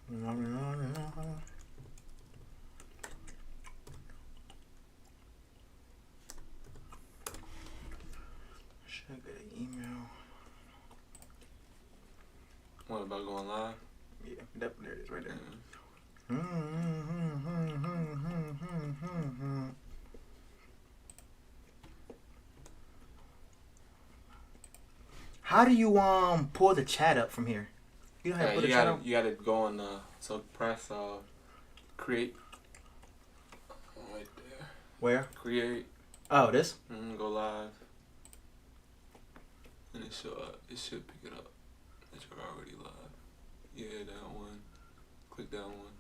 Should get an email. What about going live? Yeah, there it is right there. How do you pull the chat up from here? You don't have to pull the chat up? You gotta go on so press create right there. Where? Create. Oh, this? Go live. And it should pick it up. That you're already live. Yeah, that one. Click that one.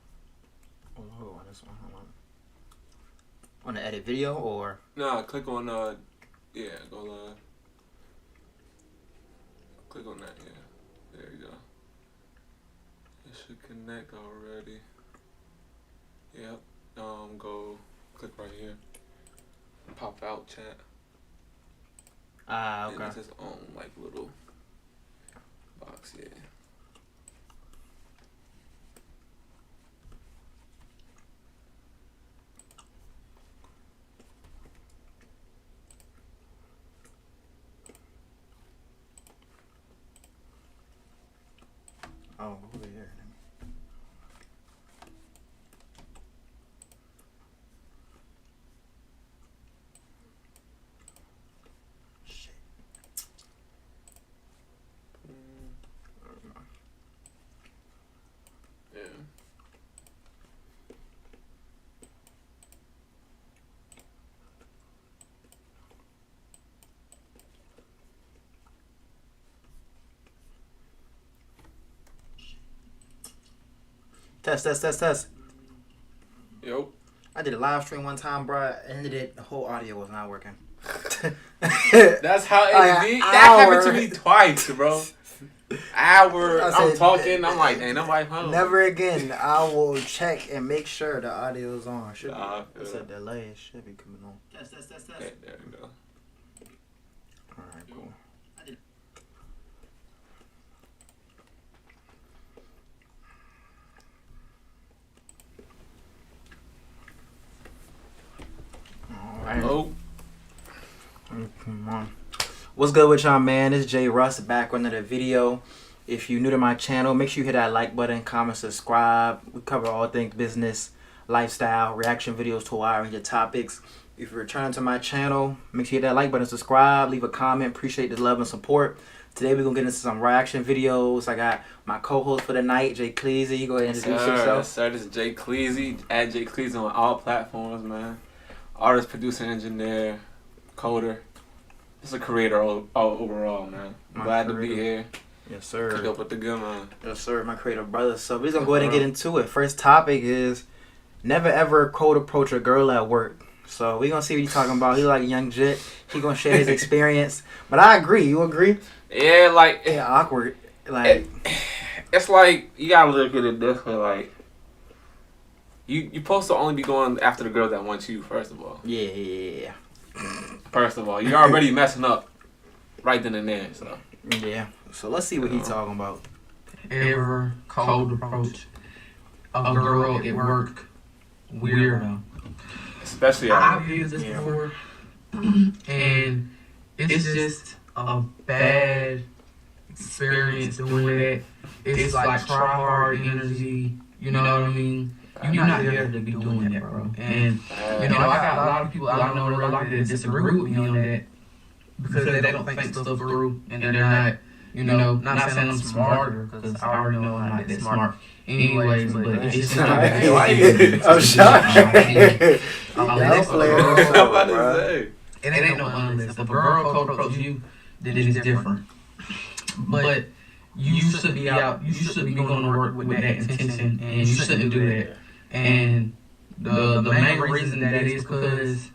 Oh, hold on, this one. Hold on. On the edit video or? Nah, click on yeah, go live. Click on that, yeah. There you go. It should connect already. Yep. Go click right here. Pop out chat. Ah, okay. And it's its own like little box, yeah. Oh, over here. Shit. Yeah. Test. Yo. I did a live stream one time, bro. I ended it. The whole audio was not working. That's how it be. That happened to me twice, bro. I'm talking. I'm like, ain't nobody home. Never again. I will check and make sure the audio's on. Should be. It's a delay. It should be coming on. Test. There we go. All right, cool. Hello. Come on. What's good with y'all, man? It's J Russ back with another video. If you're new to my channel, make sure you hit that like button, comment, subscribe. We cover all things business, lifestyle, reaction videos to a wide range of topics. If you're returning to my channel, make sure you hit that like button, subscribe, leave a comment. Appreciate the love and support. Today we're gonna get into some reaction videos. I got my co-host for the night, Jay Kleeize. You go ahead and introduce yourself. Yes, sir. This is Jay Kleeize. Add Jay Kleeize on all platforms, man. Artist, producer, engineer, coder. Just a creator overall, man. Glad to be here. Yes, sir. Cook up with the good man. Yes, sir. My creator brother. So we're gonna go ahead and get into it. First topic is never ever cold approach a girl at work. So we're gonna see what he's talking about. He like a young jit. He gonna share his experience. But I agree. You agree? Yeah, like yeah, awkward. Like it's like you gotta look at it this way. Like you supposed to only be going after the girl that wants you. First of all. Yeah. First of all, you're already messing up right then and there. So yeah. So let's see what he's talking about. Ever cold approach a girl at work? Weirdo. Especially I've used this before, and it's just a bad experience doing that. It's like try hard energy. You know what I mean? You're not here to be doing that, bro. And you know, I got a lot of people I know in real life that disagree with me on that because they don't think stuff through, and they're not, you know, not saying I'm smarter because I already know I'm not that smart. Anyways, but it's just not that. I'm shocked. It ain't no unless if a girl cold approach you, then it's different. But you should be out. You should be going to work with that intention, and you shouldn't do that. And the main reason that is because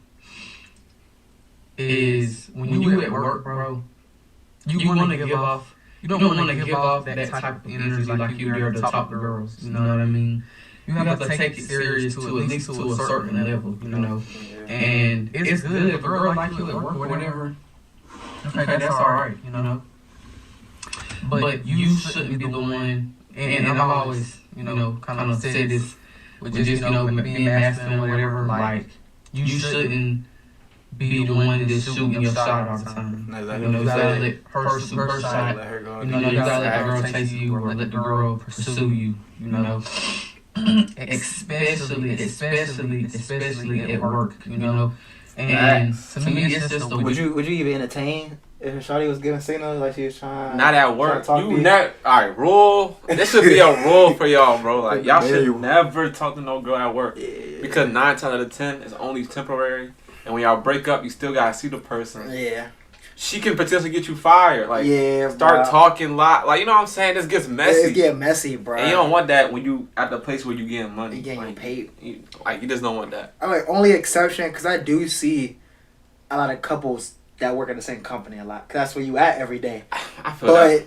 is when you at work, bro, you want to give off. You don't want to give off that type of energy like you there to talk to girls. You know what I mean? You have to take it serious to at least to a certain level, you know. And it's good if a girl like you at work or whatever. Okay, that's all right, you know. But you shouldn't be the one and I've always, kind of said this with just, being masculine or whatever, like, you shouldn't be the one that's shooting your shot all the time. You gotta let her shoot her shot. You gotta let the girl chase you or let the girl pursue you, especially at work, And to me, it's just a... Would you even entertain if Shawty was giving signals like she was trying? Not at work. You never. Alright, rule. This should be a rule for y'all, bro. Like, y'all should never talk to no girl at work. Because 9 times out of 10, it's only temporary. And when y'all break up, you still gotta see the person. Yeah. She can potentially get you fired. Like, start talking lot. Like, you know what I'm saying? This gets messy. It get messy, bro. And you don't want that when you at the place where you getting money. You getting like, paid. You just don't want that. I'm like, only exception, because I do see a lot of couples that work at the same company a lot. Because that's where you at every day. I feel that.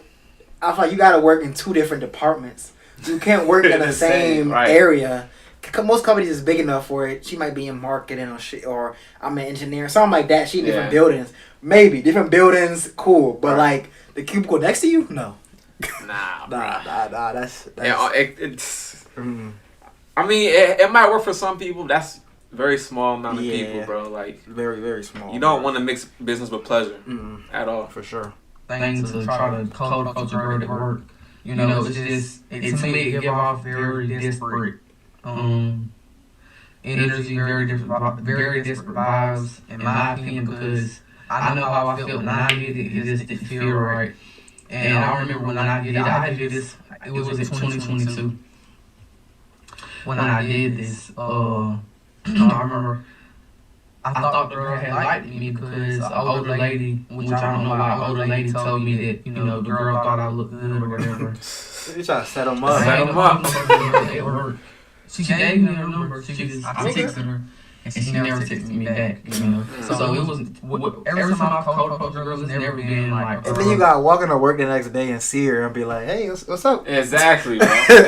I feel like you got to work in 2 different departments. You can't work in the same area. Most companies is big enough for it. She might be in marketing or shit, or I'm an engineer, something like that. She in different buildings. Maybe different buildings, cool. But like the cubicle next to you, no. Nah. That's it's. I mean, it might work for some people. That's very small amount of people, bro. Like very, very small. You don't want to mix business with pleasure at all, for sure. Things to try to code coach a girl at work. It's just to me it give off very disparate energy, very disparate vibes, in my opinion, because I know how I felt when I did it. It just didn't feel right. And I remember when I did this. It was in 2022 when I did this. I remember I thought the girl had liked me because an older lady, which I don't know why, an older lady told me that the girl thought I looked good or whatever. You try to set them up. She gave me her number. I texted her, and she never texted me back. So it was every time I called a girl, it's never been like. And then you gotta walk into work the next day and see her and be like, "Hey, what's up?" Exactly, bro.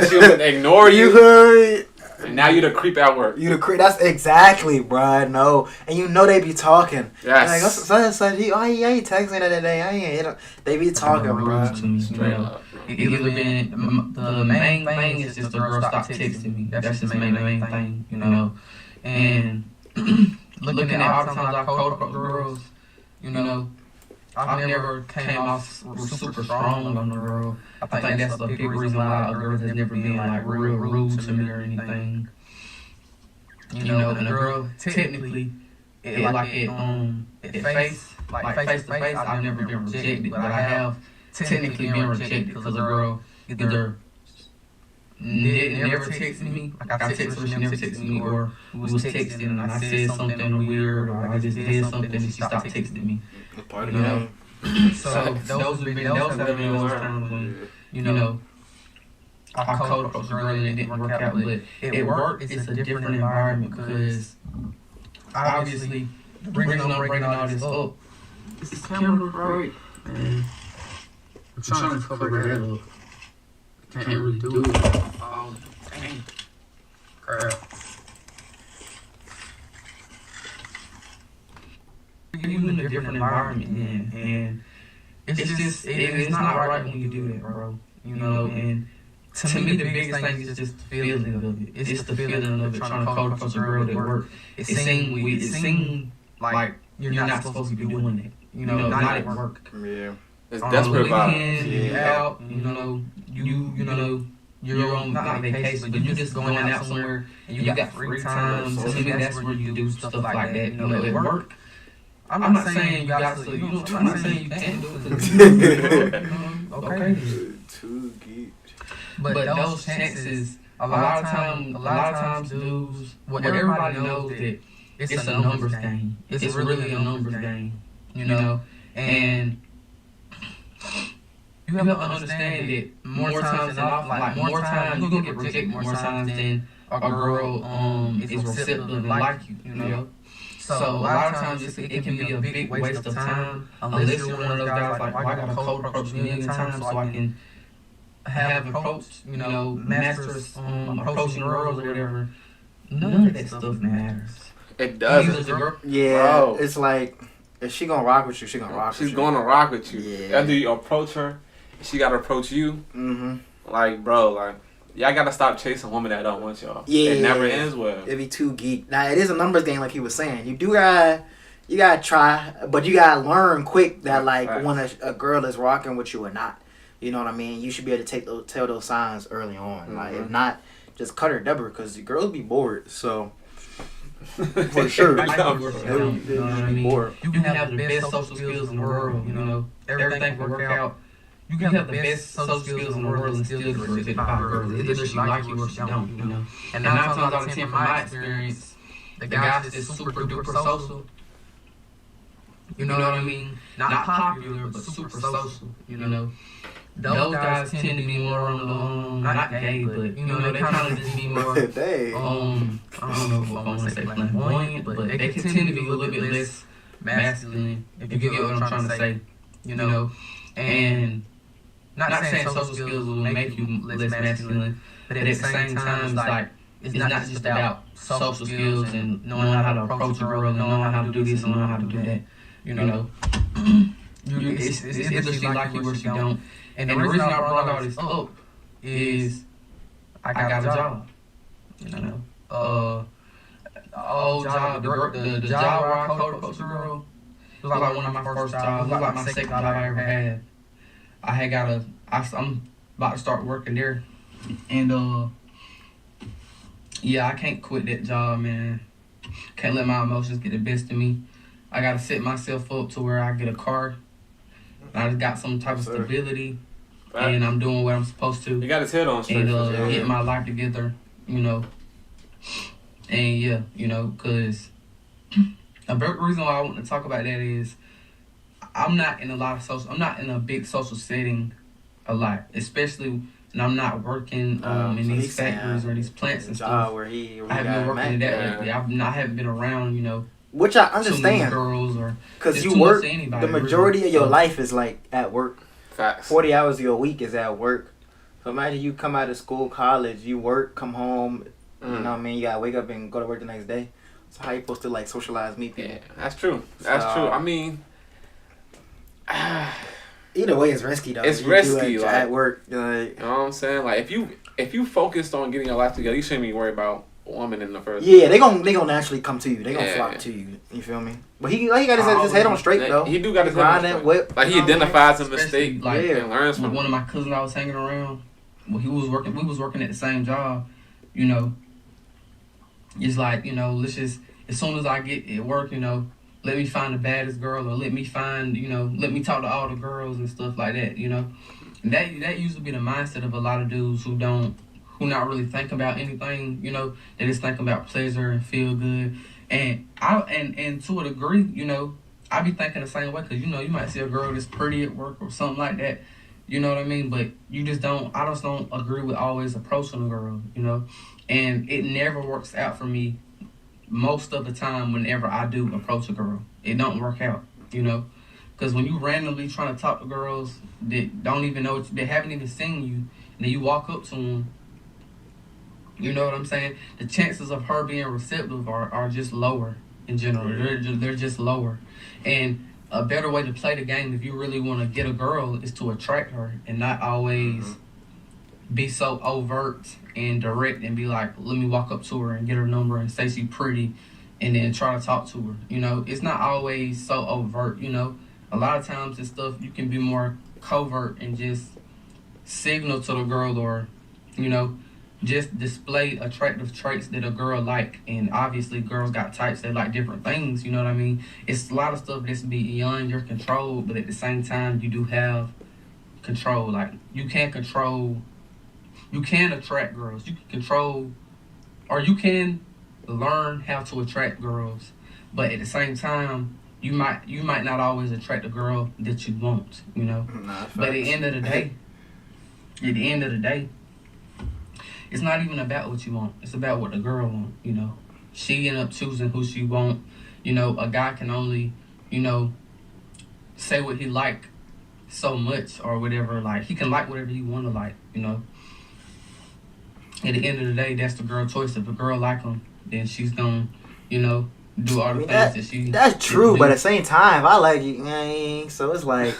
She would ignore you. And now you the creep at work. You the creep. That's exactly, bro. No, and they be talking. Yes. Like, I ain't texting her today. I ain't hit her. They be talking, bro. Straight up. Either been the main thing is just the girl stop texting me. That's just the main thing, And looking at all the times I called up girls, I've never came off super strong on the girl. I think that's a big reason why a girl has never been like real rude to me or anything. And the girl technically, at face to face, I've never been rejected, but I have technically been rejected because a girl either never texted me, like I texted her, she never texted me, or we was texting and I said something weird, or I just did something and she stopped texting me. So those have been those times when, I called up a girl and it didn't work out, but at work it's a different environment because obviously the reason I'm bringing all this up is this camera right, and I'm trying to cover that up. Can't really do it. Oh, dang. Crap. You're in a different environment, man, and it's not right when you do that, bro. And to me, the biggest thing is just the feeling of it. It's just the feeling of it, trying to code up a girl at work. It seemed like you're not supposed to be doing that. Not at work. Yeah. It's desperate vibes. Out, you're on not vacation, but you're just going out somewhere and you got free time. So to me, that's where you do stuff like that. At work. I'm not saying you got to. I'm not saying you can't do it. Okay. Too geek. But those chances, a lot of times, dudes. Well, everybody knows that it's a numbers game. It's really a numbers game. And you have to understand that more times than not, more times you gonna get rejected more times than a girl is receptive and like you. So a lot of times it can be a big waste of time unless you're one of those guys like, I gotta cold approach a million times so I can have approached, masters approaching girls or whatever. None of that stuff matters. It doesn't. Bro. It's like, if she gonna rock with you, she gonna rock with you. She's gonna rock with you. Yeah. After you approach her, she gotta approach you. Mm-hmm. Like, bro, like, y'all gotta stop chasing women that don't want y'all. Yeah, It never ends well. It'd be too geek. Now it is a numbers game, like he was saying. You gotta try, but you gotta learn quick that like Right. when a girl is rocking with you or not. You know what I mean? You should be able to tell those signs early on. Like if not, just cut her double because the girls be bored. So for sure, Like, No, you bro. know what I mean? bored. You can have the best social skills in the world, you know. Everything can work out. You can have the best social skills in the world and still get rejected by a girl. Either she like you or she don't, you know. And 9 times out of 10, from my experience, the guys that's super duper social, you know what I mean? Not popular, but super social, you know. Those guys tend to be more on the, not gay, but, you know, they kind of just be more, Dang. I don't know if I want to say flamboyant, but they can tend to be a little bit less masculine, if you get what I'm trying to say, you know. And not saying social skills will make you less masculine, but at the same time, it's not just about social skills and knowing how to approach a girl and knowing how to do this and knowing how to do that, you know. It's either she like you or she don't. And the reason I brought all this up is I got a job, you know. The old job, the job where I coached a girl, it was like one of my first jobs. It was like my second job I ever had. I'm about to start working there. And, yeah, I can't quit that job, man. Can't let my emotions get the best of me. I got to set myself up to where I get a car. I just got some type of stability. Right. And I'm doing what I'm supposed to. You got his head on straight. And get my life together, you know. And yeah, you know, because a big reason why I want to talk about that is I'm not in a big social setting a lot, especially when I'm not working in these factories or these plants and stuff. Where I haven't been working in that lately. I haven't been around, you know. Which I Too many understand. girls or Because you too much work, to anybody, the majority really. of your So- life is like at work. Facts. 40 hours of your week is at work. So imagine you come out of school, college, you work, come home, you know what I mean? You gotta wake up and go to work the next day. So how you supposed to like socialize, meet people? Yeah, that's true. That's So- true. I mean, Either way, it's risky though. It's You do risky, it like- at work. Like, you know what I'm saying? Like, if you focused on getting your life together, you shouldn't be worried about a woman in the first. yeah, they gonna naturally come to you. They gonna Yeah. flock to you. You feel me? But he got his head on straight though. He do got his head on grinding, straight. whip. Like, he you know what I mean? identifies a Especially, mistake like, and learns With from one it. of my cousins I was hanging around, when we was working at the same job, you know. It's like, you know, let's just, as soon as I get at work, you know, let me find the baddest girl or let me talk to all the girls and stuff like that, you know. And that used to be the mindset of a lot of dudes who not really think about anything, you know. They just think about pleasure and feel good. And and to a degree, you know, I be thinking the same way because, you know, you might see a girl that's pretty at work or something like that. You know what I mean? But I just don't agree with always approaching a girl, you know? And it never works out for me most of the time whenever I do approach a girl. It don't work out, you know? Because when you randomly trying to talk to girls that don't even know, they haven't even seen you, and then you walk up to them, you know what I'm saying? The chances of her being receptive are just lower in general. They're just lower. And a better way to play the game if you really want to get a girl is to attract her and not always be so overt and direct and be like, let me walk up to her and get her number and say she's pretty and then try to talk to her. You know, it's not always so overt, you know. A lot of times it's stuff you can be more covert and just signal to the girl or, you know, just display attractive traits that a girl like. And obviously girls got types that like different things, you know what I mean? It's a lot of stuff that's beyond your control, but at the same time you do have control. Like you can attract girls. You can control, or you can learn how to attract girls. But at the same time, you might not always attract a girl that you want, you know. Nah, But at the end of the day, it's not even about what you want. It's about what the girl want, you know. She end up choosing who she want. You know, a guy can only, you know, say what he like so much or whatever. Like, he can like whatever he want to like, you know. At the end of the day, that's the girl choice. If a girl like him, then she's gonna, you know, do all the things that she. That's true, but at the same time, I like you, so it's like,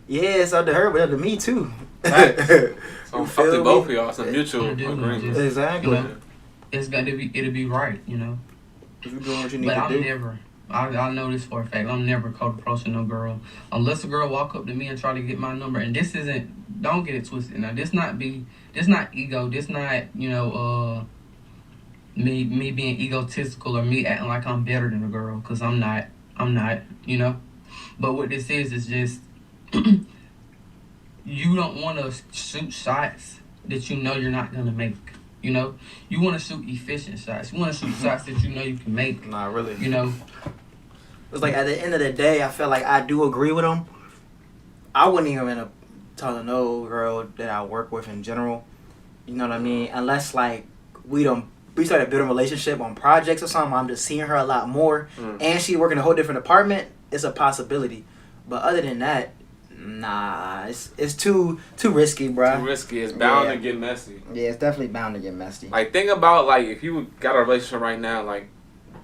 yeah, it's up to her, but up to me too. So You up feel to me? both of y'all, some mutual You do, agreement. just- Exactly. You know, it'll be right, you know. You doing what you need But to I'm do. never. I know this for a fact. I'm never cold approaching no girl unless a girl walk up to me and try to get my number. And this isn't. Don't get it twisted. Now this not ego. This not me being egotistical or me acting like I'm better than a girl, because I'm not. I'm not. You know. But what this is just you don't want to shoot shots that you know you're not gonna make. You know, you want to shoot efficient shots. You want to shoot shots that you know you can make. Nah, really. You know. It's like at the end of the day, I feel like I do agree with him. I wouldn't even tell to no girl that I work with in general. You know what I mean? Unless like we started building a relationship on projects or something. I'm just seeing her a lot more, and she working a whole different department. It's a possibility, but other than that, nah, it's too risky, bro. Too risky. It's bound to get messy. Yeah, it's definitely bound to get messy. Like, think about, like, if you got a relationship right now, like,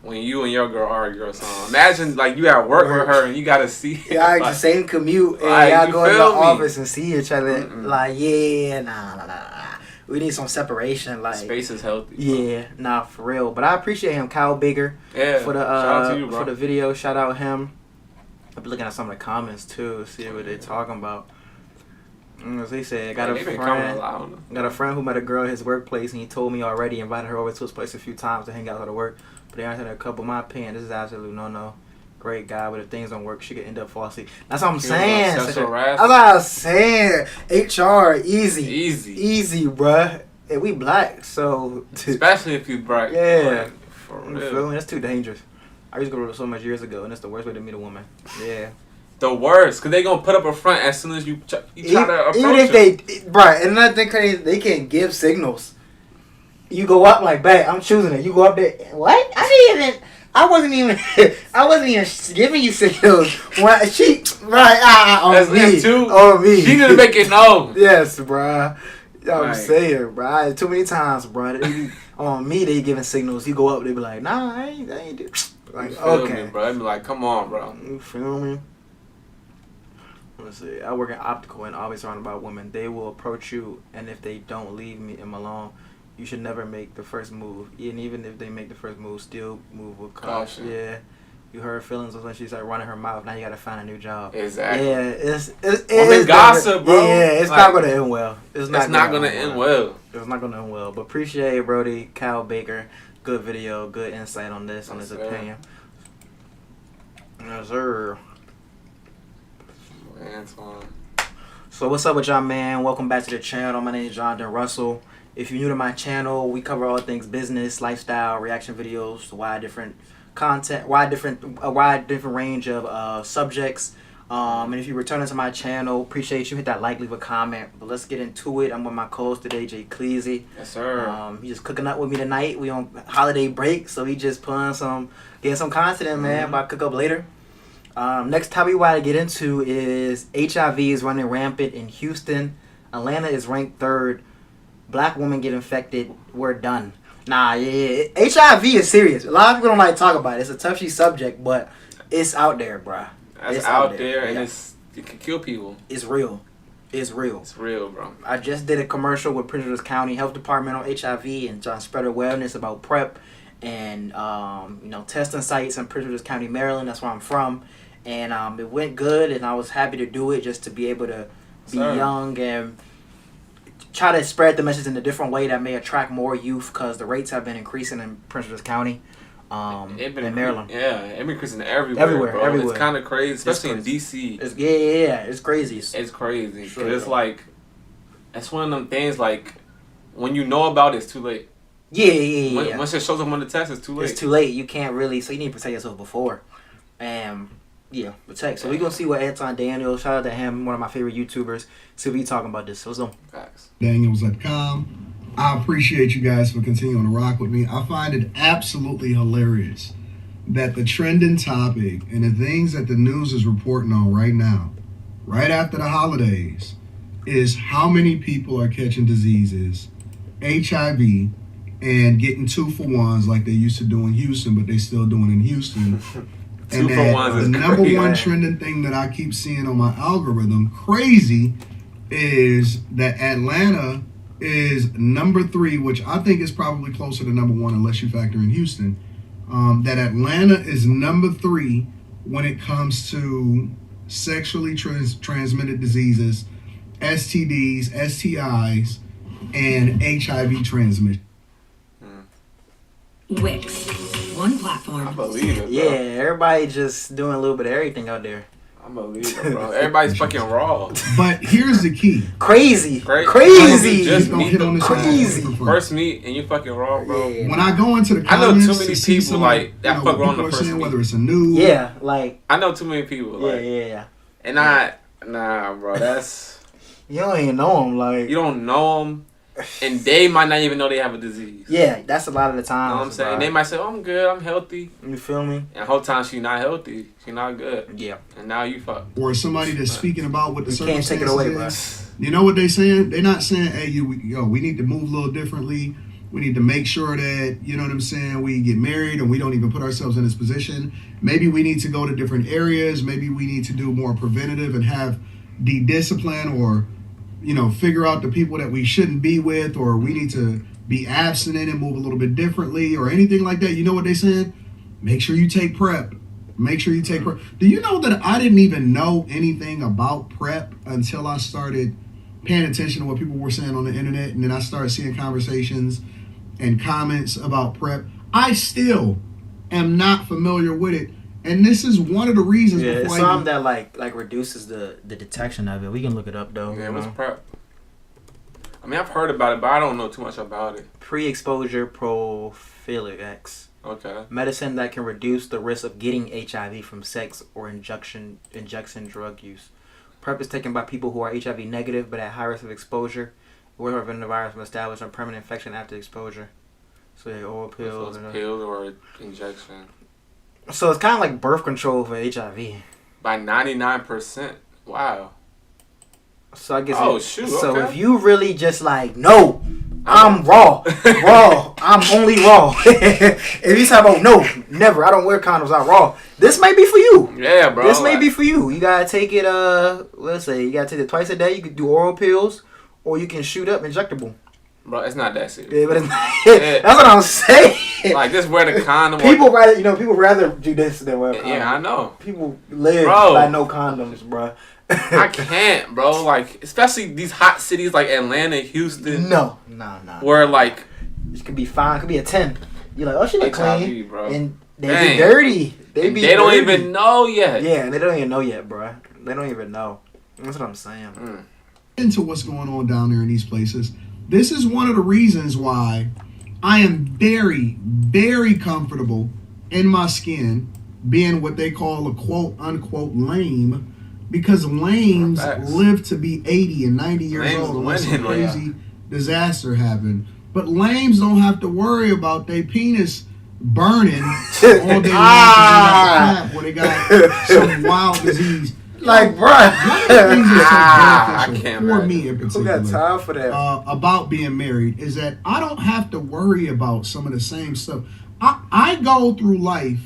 when you and your girl argue or something. Imagine, like, you at work with her and you got to see. Yeah, like, the same commute, and like, y'all you go in the feel me? office and see each other. Like, yeah, nah. We need some separation. Like, Space is healthy. Bro. Yeah, nah, for real. But I appreciate him, Kyle Bigger, Yeah. for the shout out to you, bro. for the video. Shout out him. I've been looking at some of the comments too, see what they're talking about. As they said, They've been coming a lot on them. got a friend who met a girl at his workplace, and he told me already, invited her over to his place a few times to hang out after work. But they answered a couple. My opinion, this is absolute no. Great guy, but if things don't work, she could end up falling asleep. That's what I'm saying. Sexual That's harassment. what I was saying. HR, easy, Easy. bruh. And we black, so Especially if you bright. Yeah. Like, for you real. feel me? That's too dangerous. I used to go to so much years ago, and that's the worst way to meet a woman. Yeah. The worst, because they going to put up a front as soon as you try to approach Even if them. right, and another thing crazy, they can give signals. You go up like, "Babe, I'm choosing it." You go up there. What? I wasn't even giving you signals. When she right on That's me. them too. On me. She need to make it known. Yes, bruh. I'm Right. saying, bruh. Too many times, bruh. They be, on me, they giving signals. You go up, they be like, "Nah, I ain't do." Like, You feel okay. me, bro? I be like, come on, bro. You feel me? Let's see. I work in optical and always surrounded by women. They will approach you, and if they don't leave them alone, you should never make the first move. And even if they make the first move, still move with caution. Caution. Yeah. You heard feelings when she started running her mouth. Now you gotta find a new job. Exactly. Yeah, it's Women gossip, bro. Yeah, it's Like, not gonna end well. It's It's not going to end well. It's not gonna end well. But appreciate it, Brody, Kyle Baker. Good video, good insight on this, on his Yes, sir. opinion. Yes, sir. Antoine. So what's up with y'all, man? Welcome back to the channel. My name is Jonathan Russell. If you're new to my channel, we cover all things business, lifestyle, reaction videos, a wide different range of subjects. And if you're returning to my channel, appreciate you. Hit that like, leave a comment. But let's get into it. I'm with my co-host today, Kleeize. Yes, sir. He's just cooking up with me tonight. We on holiday break, so he just getting some content in, man. About to cook up later. Next topic we want to get into is HIV is running rampant in Houston. Atlanta is ranked 3rd. Black women get infected. We're done. Nah, yeah. HIV is serious. A lot of people don't like to talk about it. It's a touchy subject, but it's out there, bruh. That's out there, and it can kill people. It's real. It's real. It's real, bro. I just did a commercial with Prince George's County Health Department on HIV and trying to spread awareness about PrEP and testing sites in Prince George's County, Maryland. That's where I'm from. And it went good, and I was happy to do it just to be able to be young and try to spread the message in a different way that may attract more youth, because the rates have been increasing in Prince George's County, in Maryland. Yeah, it's been increasing everywhere, bro. Everywhere. It's kind of crazy, especially in D.C. It's crazy. It's crazy. Sure. It's like, it's one of them things, like, when you know about it, it's too late. Yeah. Once it shows up on the test, it's too late. It's too late. You can't really, so you need to protect yourself before. Yeah, protect. So we're going to see what Anton Daniel, shout out to him, one of my favorite YouTubers, see what he talking about this. So let's go. Facts. Daniels.com. I appreciate you guys for continuing to rock with me. I find it absolutely hilarious that the trending topic and the things that the news is reporting on right now, right after the holidays, is how many people are catching diseases, HIV, and getting 2-for-1s like they used to do in Houston, but they still doing in Houston. And 2-for-1s is the number crazy. one trending thing that I keep seeing on my algorithm, crazy, is that Atlanta is number 3, which I think is probably closer to number 1 unless you factor in Houston. That Atlanta is number 3 when it comes to sexually transmitted diseases, STDs, STIs, and HIV transmission. Wix, one platform. I believe it, bro. Yeah, everybody just doing a little bit of everything out there. I believe it, bro. Everybody's fucking raw. But here's the key. Crazy. Great. Crazy. Just Don't meet hit on the this crazy. first meet and you fucking raw, bro. Yeah. When I go into the I know comments too many to see people, some, like, that you know, fuck what around people the are first saying, meet. whether it's a nude. Yeah, like, I know too many people, like, yeah. and nah, bro, that's, You don't even know them, like. you don't know them, and they might not even know they have a disease. Yeah, that's a lot of the You time. know what I'm saying? They might say, oh, I'm good, I'm healthy, You feel me? and the whole time she not healthy, she not good, Yeah. and now you fuck. Or somebody that's speaking about what the You can't circumstances take it away, bro. is. You know what they saying? They're not saying, hey, we need to move a little differently. We need to make sure that, you know what I'm saying, we get married and we don't even put ourselves in this position. Maybe we need to go to different areas. Maybe we need to do more preventative and have de-discipline, or, you know, figure out the people that we shouldn't be with, or we need to be abstinent and move a little bit differently, or anything like that. You know what they saying? Make sure you take PrEP. Make sure you take PrEP. Do you know that I didn't even know anything about PrEP until I started paying attention to what people were saying on the internet, and then I started seeing conversations and comments about PrEP. I still am not familiar with it, and this is one of the reasons. Yeah, it's before I something even, that like reduces the detection of it. We can look it up though. Yeah, you what's know? PrEP? I mean, I've heard about it, but I don't know too much about it. Pre-exposure prophylaxis. Okay. Medicine that can reduce the risk of getting HIV from sex or injection drug use. PrEP is taken by people who are HIV negative but at high risk of exposure, or prevent the virus from establishing a permanent infection after exposure. So yeah, oral So pills. it's pill or injection. So it's kind of like birth control for HIV. By 99%. Wow. So I guess. Oh, it- shoot, So okay. if you really just like, no, I'm raw, I'm only raw. If you say, oh no, never, I don't wear condoms, I'm raw. This may be for you. Yeah, bro. This may like- be for you. You gotta take it. Let's say you gotta take it twice a day. You could do oral pills, or you can shoot up injectable. Bro, it's not that serious. Yeah, but it's, that's what I'm saying. Like, just wear the condom. People rather do this than wear a condom. Yeah, I know. People live Bro. by no condoms, bro. I can't, bro. Like, especially these hot cities like Atlanta, Houston. No. Where, like, It could be fine. It could be a 10. You're like, oh, she look HIV, clean. bro. And they Dang. be dirty. They be they don't dirty. even know yet. Yeah, and they don't even know yet, bro. They don't even know. That's what I'm saying. Mm. into what's going on down there in these places. This is one of the reasons why I am very, very comfortable in my skin being what they call a quote unquote lame, because lames Facts. live to be 80 and 90 years Lames old unless some winning, crazy disaster happened. But lames don't have to worry about their penis burning all day long when they got some wild disease. Like, bro. One of the things that's I so beneficial can't for imagine. me in Who particular got time for that? about being married is that I don't have to worry about some of the same stuff. I go through life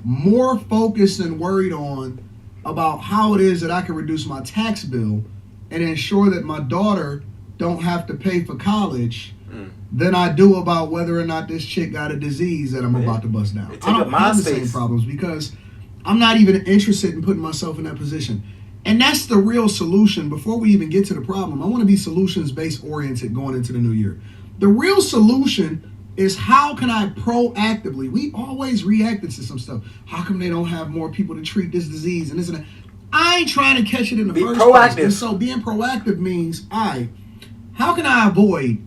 more focused and worried on about how it is that I can reduce my tax bill and ensure that my daughter don't have to pay for college than I do about whether or not this chick got a disease that I'm about to bust down. It take I up don't my have the same space. problems because I'm not even interested in putting myself in that position. And that's the real solution. Before we even get to the problem, I want to be solutions-based oriented going into the new year. The real solution is how can I proactively, we always reacted to some stuff. How come they don't have more people to treat this disease and this and that? I ain't trying to catch it in the Be first proactive. place. And so being proactive means, how can I avoid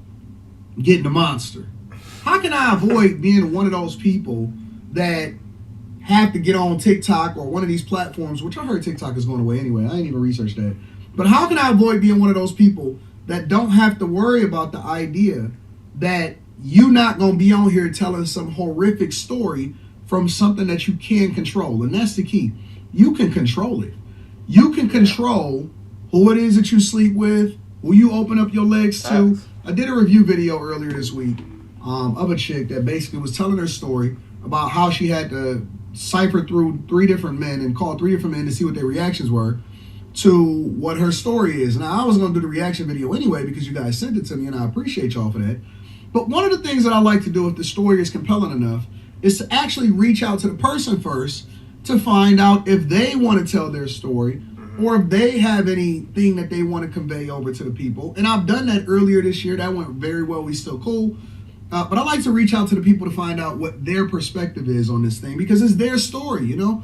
getting a monster? How can I avoid being one of those people that have to get on TikTok or one of these platforms, which I heard TikTok is going away anyway. I ain't even researched that. But how can I avoid being one of those people that don't have to worry about the idea that you're not going to be on here telling some horrific story from something that you can control? And that's the key. You can control it. You can control who it is that you sleep with, who you open up your legs to. Facts. I did a review video earlier this week of a chick that basically was telling her story about how she had to cipher through 3 different men and call 3 different men to see what their reactions were. to what her story is. Now, I was going to do the reaction video anyway because you guys sent it to me, and I appreciate y'all for that. But one of the things that I like to do if the story is compelling enough is to actually reach out to the person first to find out if they want to tell their story or if they have anything that they want to convey over to the people. And I've done that earlier this year. That went very well. We still cool. But I like to reach out to the people to find out what their perspective is on this thing because it's their story, you know?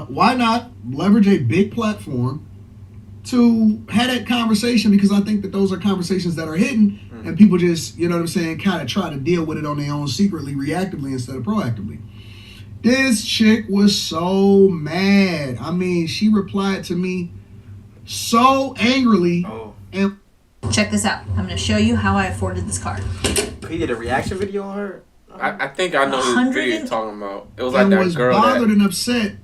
Why not leverage a big platform to have that conversation, because I think that those are conversations that are hidden and people just, you know what I'm saying, kind of try to deal with it on their own secretly, reactively instead of proactively. This chick was so mad. I mean, she replied to me so angrily. And check this out. I'm going to show you how I afforded this car. He did a reaction video on her? I think I know who video you're talking about. It was like that was girl bothered that... and upset.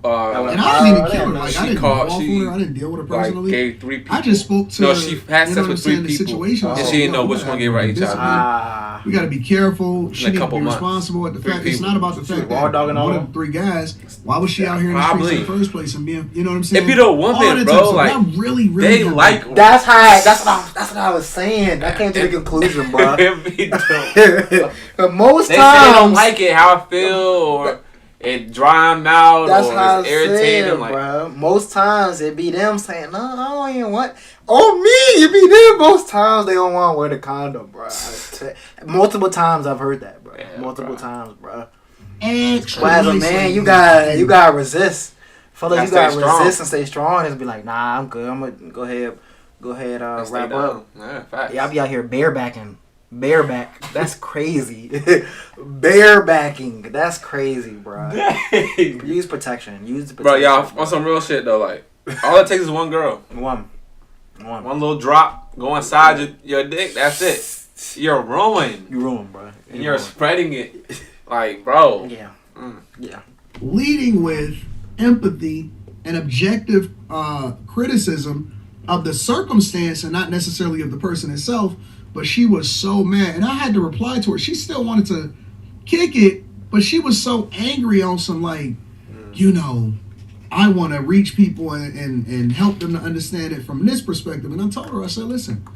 and I didn't even kill her. Like, I didn't called, walk with her. I didn't deal with her personally. Gave 3 people. I just spoke to No, she had sex with 3 people. Situation. And she didn't know which one gave her HIV. We got to be careful. She didn't be months. responsible. At the fact, it's not about the fact raw dogging that all one of the 3 guys. Why was she out here in the streets in the first place and being, you know what I'm saying? If you don't want them, bro, like I really they like. That's what I was saying. I came to the conclusion, bro. Most they times say they don't like it, how I feel, or it dry them out, that's or how it's irritating. Saying, like, bro. Most times it be them saying, "No, I don't even want." Oh me, it be them. Most times they don't want to wear the condom, bro. Multiple times I've heard that, bro. Yeah, Multiple times, bro. Well, man, you gotta resist. Fellas, you gotta strong. resist and stay strong and be like, nah, I'm good. I'm gonna go ahead, wrap up. Yeah, I be out here barebacking. Bareback. That's crazy. Barebacking. That's crazy, bro. Use protection. Use the protection. Bro, y'all, on some real shit though, like, all it takes is one girl. One little drop, go inside your dick, that's it. You're ruined. You ruined, bro. And you're spreading it. Like, bro. Yeah. Yeah. Leading with empathy and objective criticism of the circumstance and not necessarily of the person itself. But she was so mad, and I had to reply to her. She still wanted to kick it, but she was so angry on some, like, you know, I want to reach people and help them to understand it from this perspective. And I told her, I said, listen,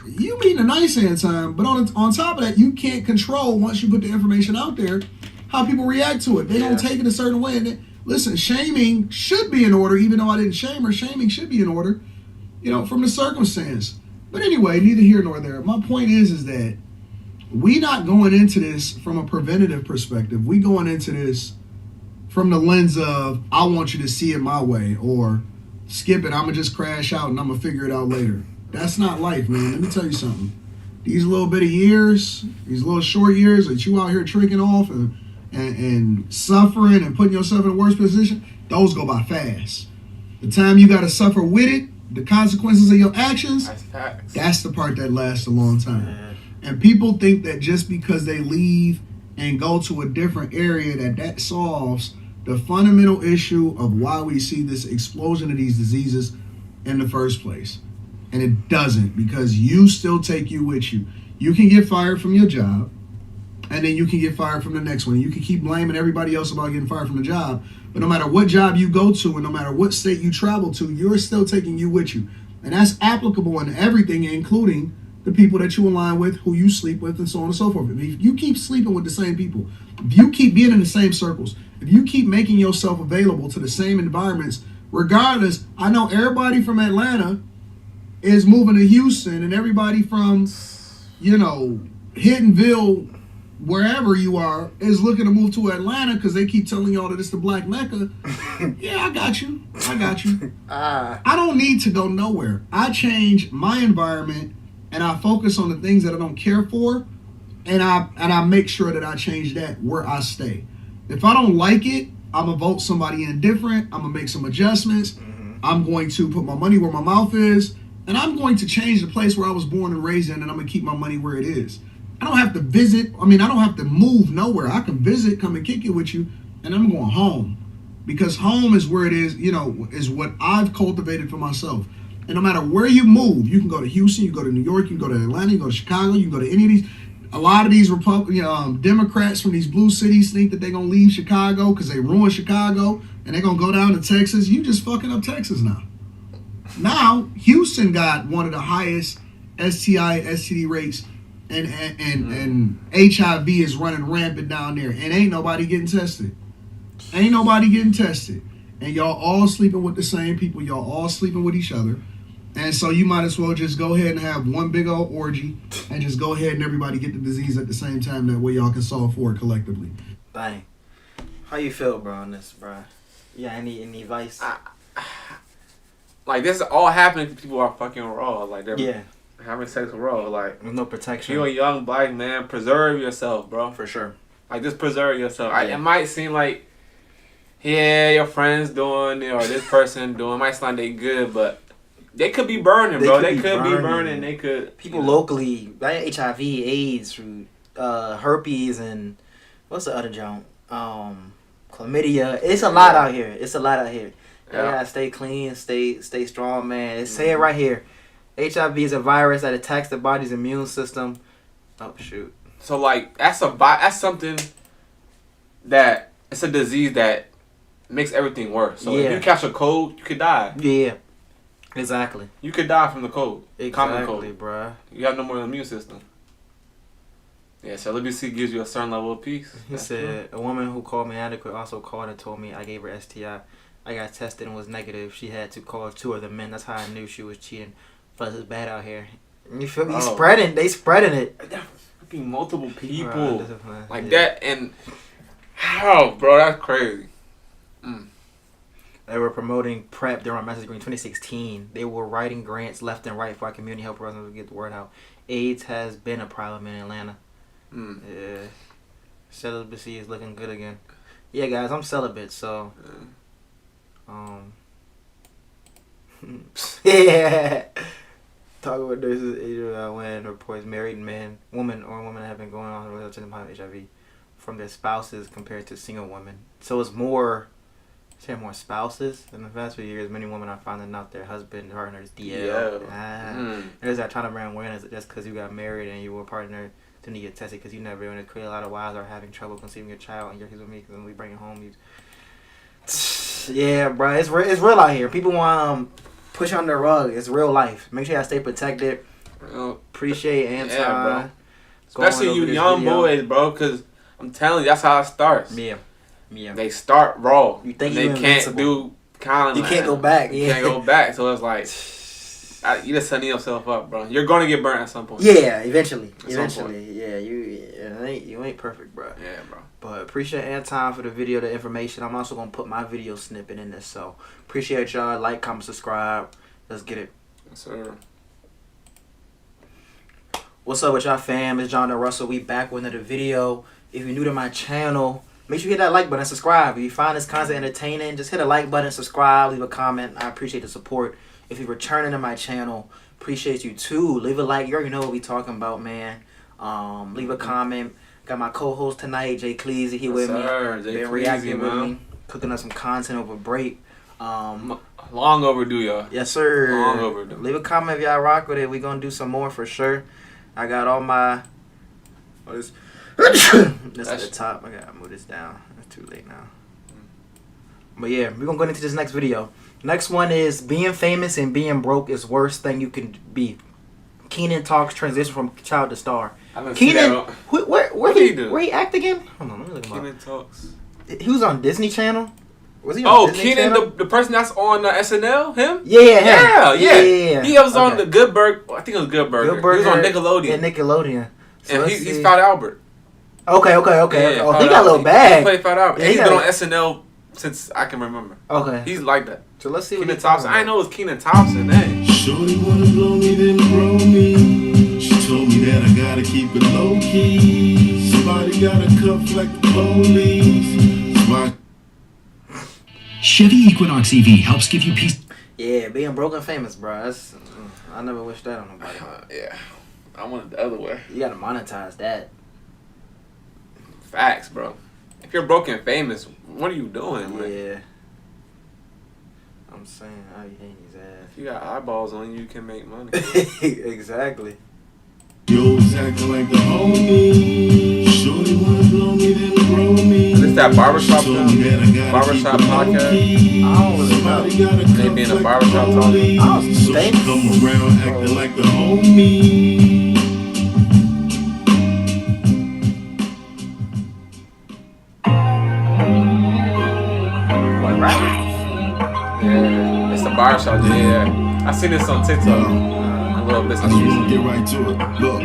you mean a nice hand time, but on top of that, you can't control, once you put the information out there, how people react to it. They don't take it a certain way. And listen, shaming should be in order, even though I didn't shame her. Shaming should be in order, you know, from the circumstance. But anyway, neither here nor there. My point is that we not going into this from a preventative perspective. We going into this from the lens of, I want you to see it my way, or skip it, I'm going to just crash out and I'm going to figure it out later. That's not life, man. Let me tell you something. These little bit of years, these little short years that you out here tricking off and suffering and putting yourself in a worse position, those go by fast. The time you got to suffer with it, the consequences of your actions, that's the part that lasts a long time. And people think that just because they leave and go to a different area that solves the fundamental issue of why we see this explosion of these diseases in the first place. And it doesn't, because you still take you with you. You can get fired from your job, and then you can get fired from the next one. You can keep blaming everybody else about getting fired from the job. But no matter what job you go to and no matter what state you travel to, you're still taking you with you. And that's applicable in everything, including the people that you align with, who you sleep with, and so on and so forth. If you keep sleeping with the same people, if you keep being in the same circles, if you keep making yourself available to the same environments, regardless, I know everybody from Atlanta is moving to Houston, and everybody from, you know, Hittonville, wherever you are, is looking to move to Atlanta because they keep telling y'all that it's the Black Mecca. Yeah, I got you. I don't need to go nowhere. I change my environment and I focus on the things that I don't care for, and I make sure that I change that where I stay. If I don't like it, I'm gonna vote somebody in different. I'm gonna make some adjustments. I'm going to put my money where my mouth is, and I'm going to change the place where I was born and raised in, and I'm gonna keep my money where it is. I don't have to visit. I don't have to move nowhere. I can visit, come and kick it with you, and I'm going home. Because home is where it is, you know, is what I've cultivated for myself. And no matter where you move, you can go to Houston, you can go to New York, you can go to Atlanta, you can go to Chicago, you can go to any of these. A lot of these Democrats from these blue cities think that they're going to leave Chicago because they ruined Chicago, and they're going to go down to Texas. You just fucking up Texas now. Now Houston got one of the highest STI, STD rates, and HIV is running rampant down there, and ain't nobody getting tested. Ain't nobody getting tested, and y'all all sleeping with the same people. Y'all all sleeping with each other, and so you might as well just go ahead and have one big old orgy, and just go ahead and everybody get the disease at the same time. That way y'all can solve for it collectively. Dang. How you feel, bro, on this, bro? Yeah, any advice? Like, this all happening to people who are fucking raw. Like, they're having sex raw. Like, With no protection. you're a young black man. Preserve yourself, bro. For sure. Like, just preserve yourself. Yeah. It might seem like, yeah, your friend's doing it or this person doing it. Might sound like they good, but they could be burning, bro. They could be burning. They could. People locally, like HIV, AIDS, through herpes, and what's the other junk? Chlamydia. It's a lot out here. It's a lot out here. You gotta stay clean, stay strong, man. It say it right here. HIV is a virus that attacks the body's immune system. Oh shoot. So like that's something that it's a disease that makes everything worse. So if you catch a cold, you could die. Yeah. Exactly. You could die from the cold. Common cold. Exactly, bruh. You have no more immune system. Yeah, so LBC gives you a certain level of peace. He said, a woman who called me inadequate also called and told me I gave her STI. I got tested and was negative. She had to call 2 of the men. That's how I knew she was cheating. Plus, it's bad out here. You feel me? They spreading it. Fucking multiple people. Bro, like that. And how, bro? That's crazy. They were promoting PrEP during Message Green 2016. They were writing grants left and right for our community help programs to get the word out. AIDS has been a problem in Atlanta. Yeah. Celibacy is looking good again. Yeah, guys, I'm celibate, so... yeah. Talk about this is when reports married women have been going on relative to HIV from their spouses compared to single women. So it's more spouses. In the past few years, many women are finding out their husband, partner is DL. There's that trying to bring awareness just because you got married and you were a partner to need to get tested because you never want to create a lot of wives are having trouble conceiving a child and you're here with me because when we bring it home you. Yeah, bro, it's real out here. People want push on the rug. It's real life. Make sure y'all stay protected. Appreciate Anton. Yeah, bro. Especially you young boys, bro, because I'm telling you, that's how it starts. Yeah. They start raw. You think they can't do kind of. You can't go back. You can't go back. So it's like you just setting yourself up, bro. You're gonna get burnt at some point. Yeah, eventually. Yeah, you ain't perfect, bro. Yeah, bro. But appreciate Anton for the video, the information. I'm also gonna put my video snippet in this. So appreciate y'all. Like, comment, subscribe. Let's get it. Yes, sir. What's up with y'all, fam? It's John Russell. We back with another video. If you're new to my channel, make sure you hit that like button and subscribe. If you find this content entertaining, just hit a like button, subscribe, leave a comment. I appreciate the support. If you're returning to my channel, appreciate you too. Leave a like. You already know what we talking about, man. Leave a comment. Got my co-host tonight, Jay Kleeize. He with me. Been reacting with me. Cooking up some content over break. Long overdue, y'all. Yes, sir. Long overdue. Leave a comment if y'all rock with it. We gonna do some more for sure. I got all my... this at the top. I gotta move this down. It's too late now. But yeah, we're gonna go into this next video. Next one is being famous and being broke is worst thing you can be. Keenan talks transition from child to star. Keenan, where he do? Where he act again? Hold on, let me look him up. Keenan talks. He was on Disney Channel. Was he on Disney Keenan, Channel? the person that's on SNL, him? Yeah. He was on the Good Burger. I think it was Good Burger. He was on Nickelodeon. Yeah, Nickelodeon. So and he's Fat Albert. Okay. Yeah, Oh, he got a little bag. He played Fat Albert. Yeah, he's been on SNL since I can remember. Okay. He's like that. So let's see what Keenan Thompson. I know it's Keenan Thompson, eh? Shorty wanna blow me, then grow me. She told me that I gotta keep it low key. Somebody gotta cuff like the police. Why? Chevy Equinox EV helps give you peace. Yeah, being broke and famous, bro. That's, I never wish that on nobody. Yeah. I want it the other way. You gotta monetize that. Facts, bro. If you're broke and famous, what are you doing? Yeah. I'm saying, I be hating his ass. If you got eyeballs on you, you can make money. Exactly. You always acting like the homie. Shorty wanna blow me, then grow me. At least that barbershop She told me that I gotta barbershop keep it podcast? low-key. I don't really know. Somebody gotta They be in a come barbershop like the talking? I don't police. So she think come around acting like the homie. What, rap? Yeah, it's the barbershop. Yeah, I seen this on TikTok. A little bit. I just wanna get right to it. Look.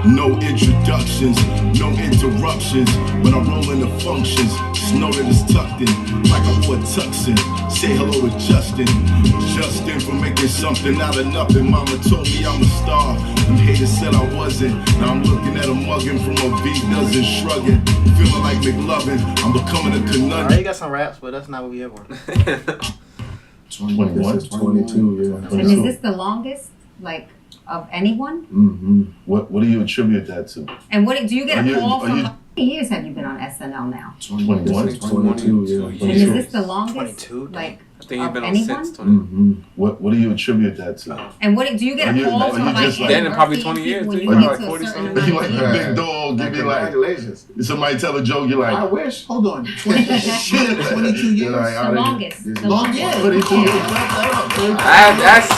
No introductions, no interruptions. When I'm rolling the functions, just know that it's tucked in. Like I wore a tuxin. Say hello to Justin. Justin for making something out of nothing. Mama told me I'm a star. Them haters said I wasn't. Now I'm looking at a mugging from a V dozen shrugging. Feeling like McLovin. I'm becoming a conundrum. Alright, you got some raps, but that's not what we here for. 21, 22, yeah. And is this the longest, like, of anyone? Mm-hmm. What do you attribute that to? And what do you get a call from? you- How many years have you been on SNL now? 21, 22, yeah. And is this the longest, 22? like, I think you've of been on anyone? since 20. Mm-hmm. What do you attribute that to? And what do you get Are a you- call are from you like just like- Then in probably university 20 years, when too. you Like get to a 40 certain something. You amount like of the years? big dog, give me like, Congratulations. somebody tell a joke, you're I like, wish. Hold on. 22 you're years. like, The I didn't- longest. this- The longest. Yeah. 22 Yeah. years.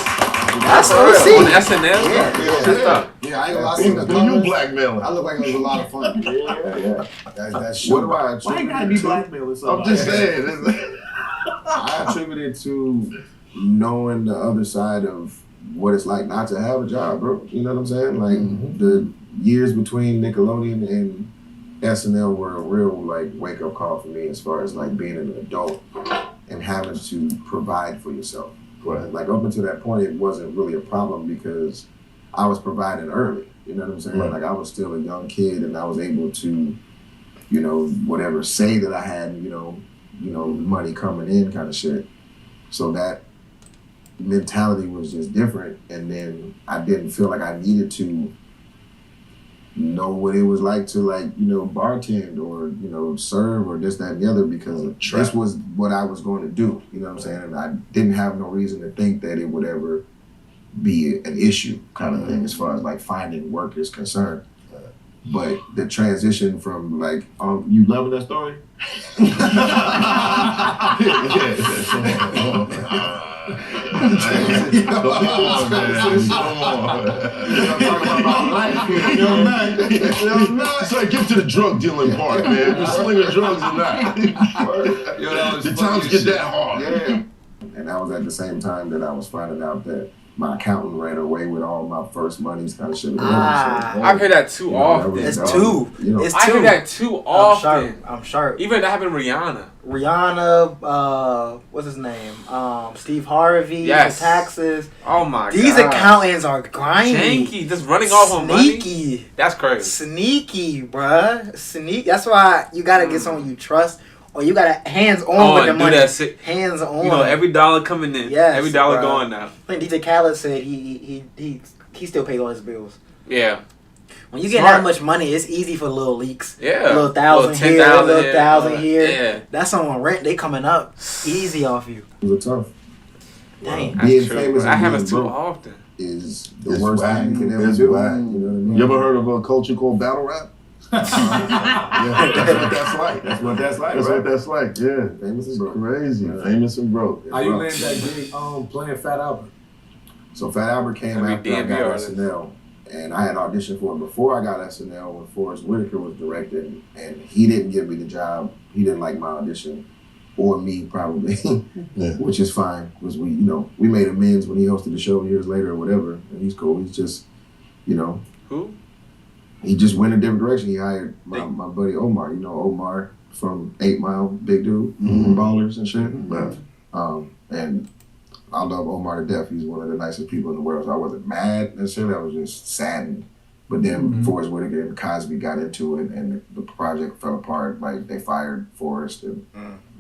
That's OC. on SNL. Yeah. Shit up. Yeah, I ain't gonna lie. I seen the Who you numbers. blackmailing? I look like it was a lot of fun. Yeah. That's What true. do I Why you attribute gotta it be to? blackmailing somebody? I'm just saying. I attribute it to knowing the other side of what it's like not to have a job, bro. You know what I'm saying? Like the years between Nickelodeon and SNL were a real like wake up call for me as far as like being an adult and having to provide for yourself. Right. Like up until that point, it wasn't really a problem because I was providing early. You know what I'm saying? Right. Like I was still a young kid and I was able to, you know, whatever say that I had, you know, money coming in kind of shit. So that mentality was just different. And then I didn't feel like I needed to know what it was like to like, you know, bartend or, you know, serve or this, that, and the other because this was what I was going to do. You know what I'm saying? And I didn't have no reason to think that it would ever be an issue kind of thing as far as like finding work is concerned. But the transition from like, you loving that story? It's like get to the drug dealing part, man. You're slinging drugs or not. The times get that hard. Yeah. And that was at the same time that I was finding out that my accountant ran away with all my first monies kind of shit. I've heard that too often. It's two. You know, It's I two. hear that too often. I'm sharp. Even that happened to Rihanna. Rihanna, what's his name? Steve Harvey, Yes. the taxes. Oh my god. These accountants are grimy. Janky, just running off on money. Sneaky. That's crazy. Sneaky, bruh. That's why you gotta get someone you trust, or you gotta hands on with the do money. that shit. Hands on. You know, every dollar coming in. Yes, every dollar bruh. going now. I think DJ Khaled said he still pays all his bills. Yeah. When you get Smart. that much money, it's easy for little leaks. Yeah. A little thousand here, a 10,000 little here, thousand here. Yeah. That's on rent. They coming up easy off you. it was tough. Dang. That's Being true. famous I and have being it too broke often. is the It's worst whack. thing you can ever It's do. whack. You know what I mean? You ever heard of a culture called battle rap? Yeah, that's what that's like. That's what that's like, That's right? what that's like. Yeah, Famous and it's broke. crazy. Yeah. Famous and broke. How you land that gig playing Fat Albert? So Fat Albert came Every after I DMV got artist. SNL, and I had auditioned for it before I got SNL when Forrest Whitaker was directing, and he didn't give me the job. He didn't like my audition, or me probably, Yeah. which is fine. Because we made amends when he hosted the show years later or whatever, and he's cool. He's just, Who? he just went a different direction. He hired my buddy Omar. You know Omar from 8 Mile, big dude, Mhm. Ballers and shit. Yeah. And I love Omar to death. He's one of the nicest people in the world. So I wasn't mad necessarily. I was just saddened. But then Forrest Whitaker and Cosby got into it, and the project fell apart. Like they fired Forrest, and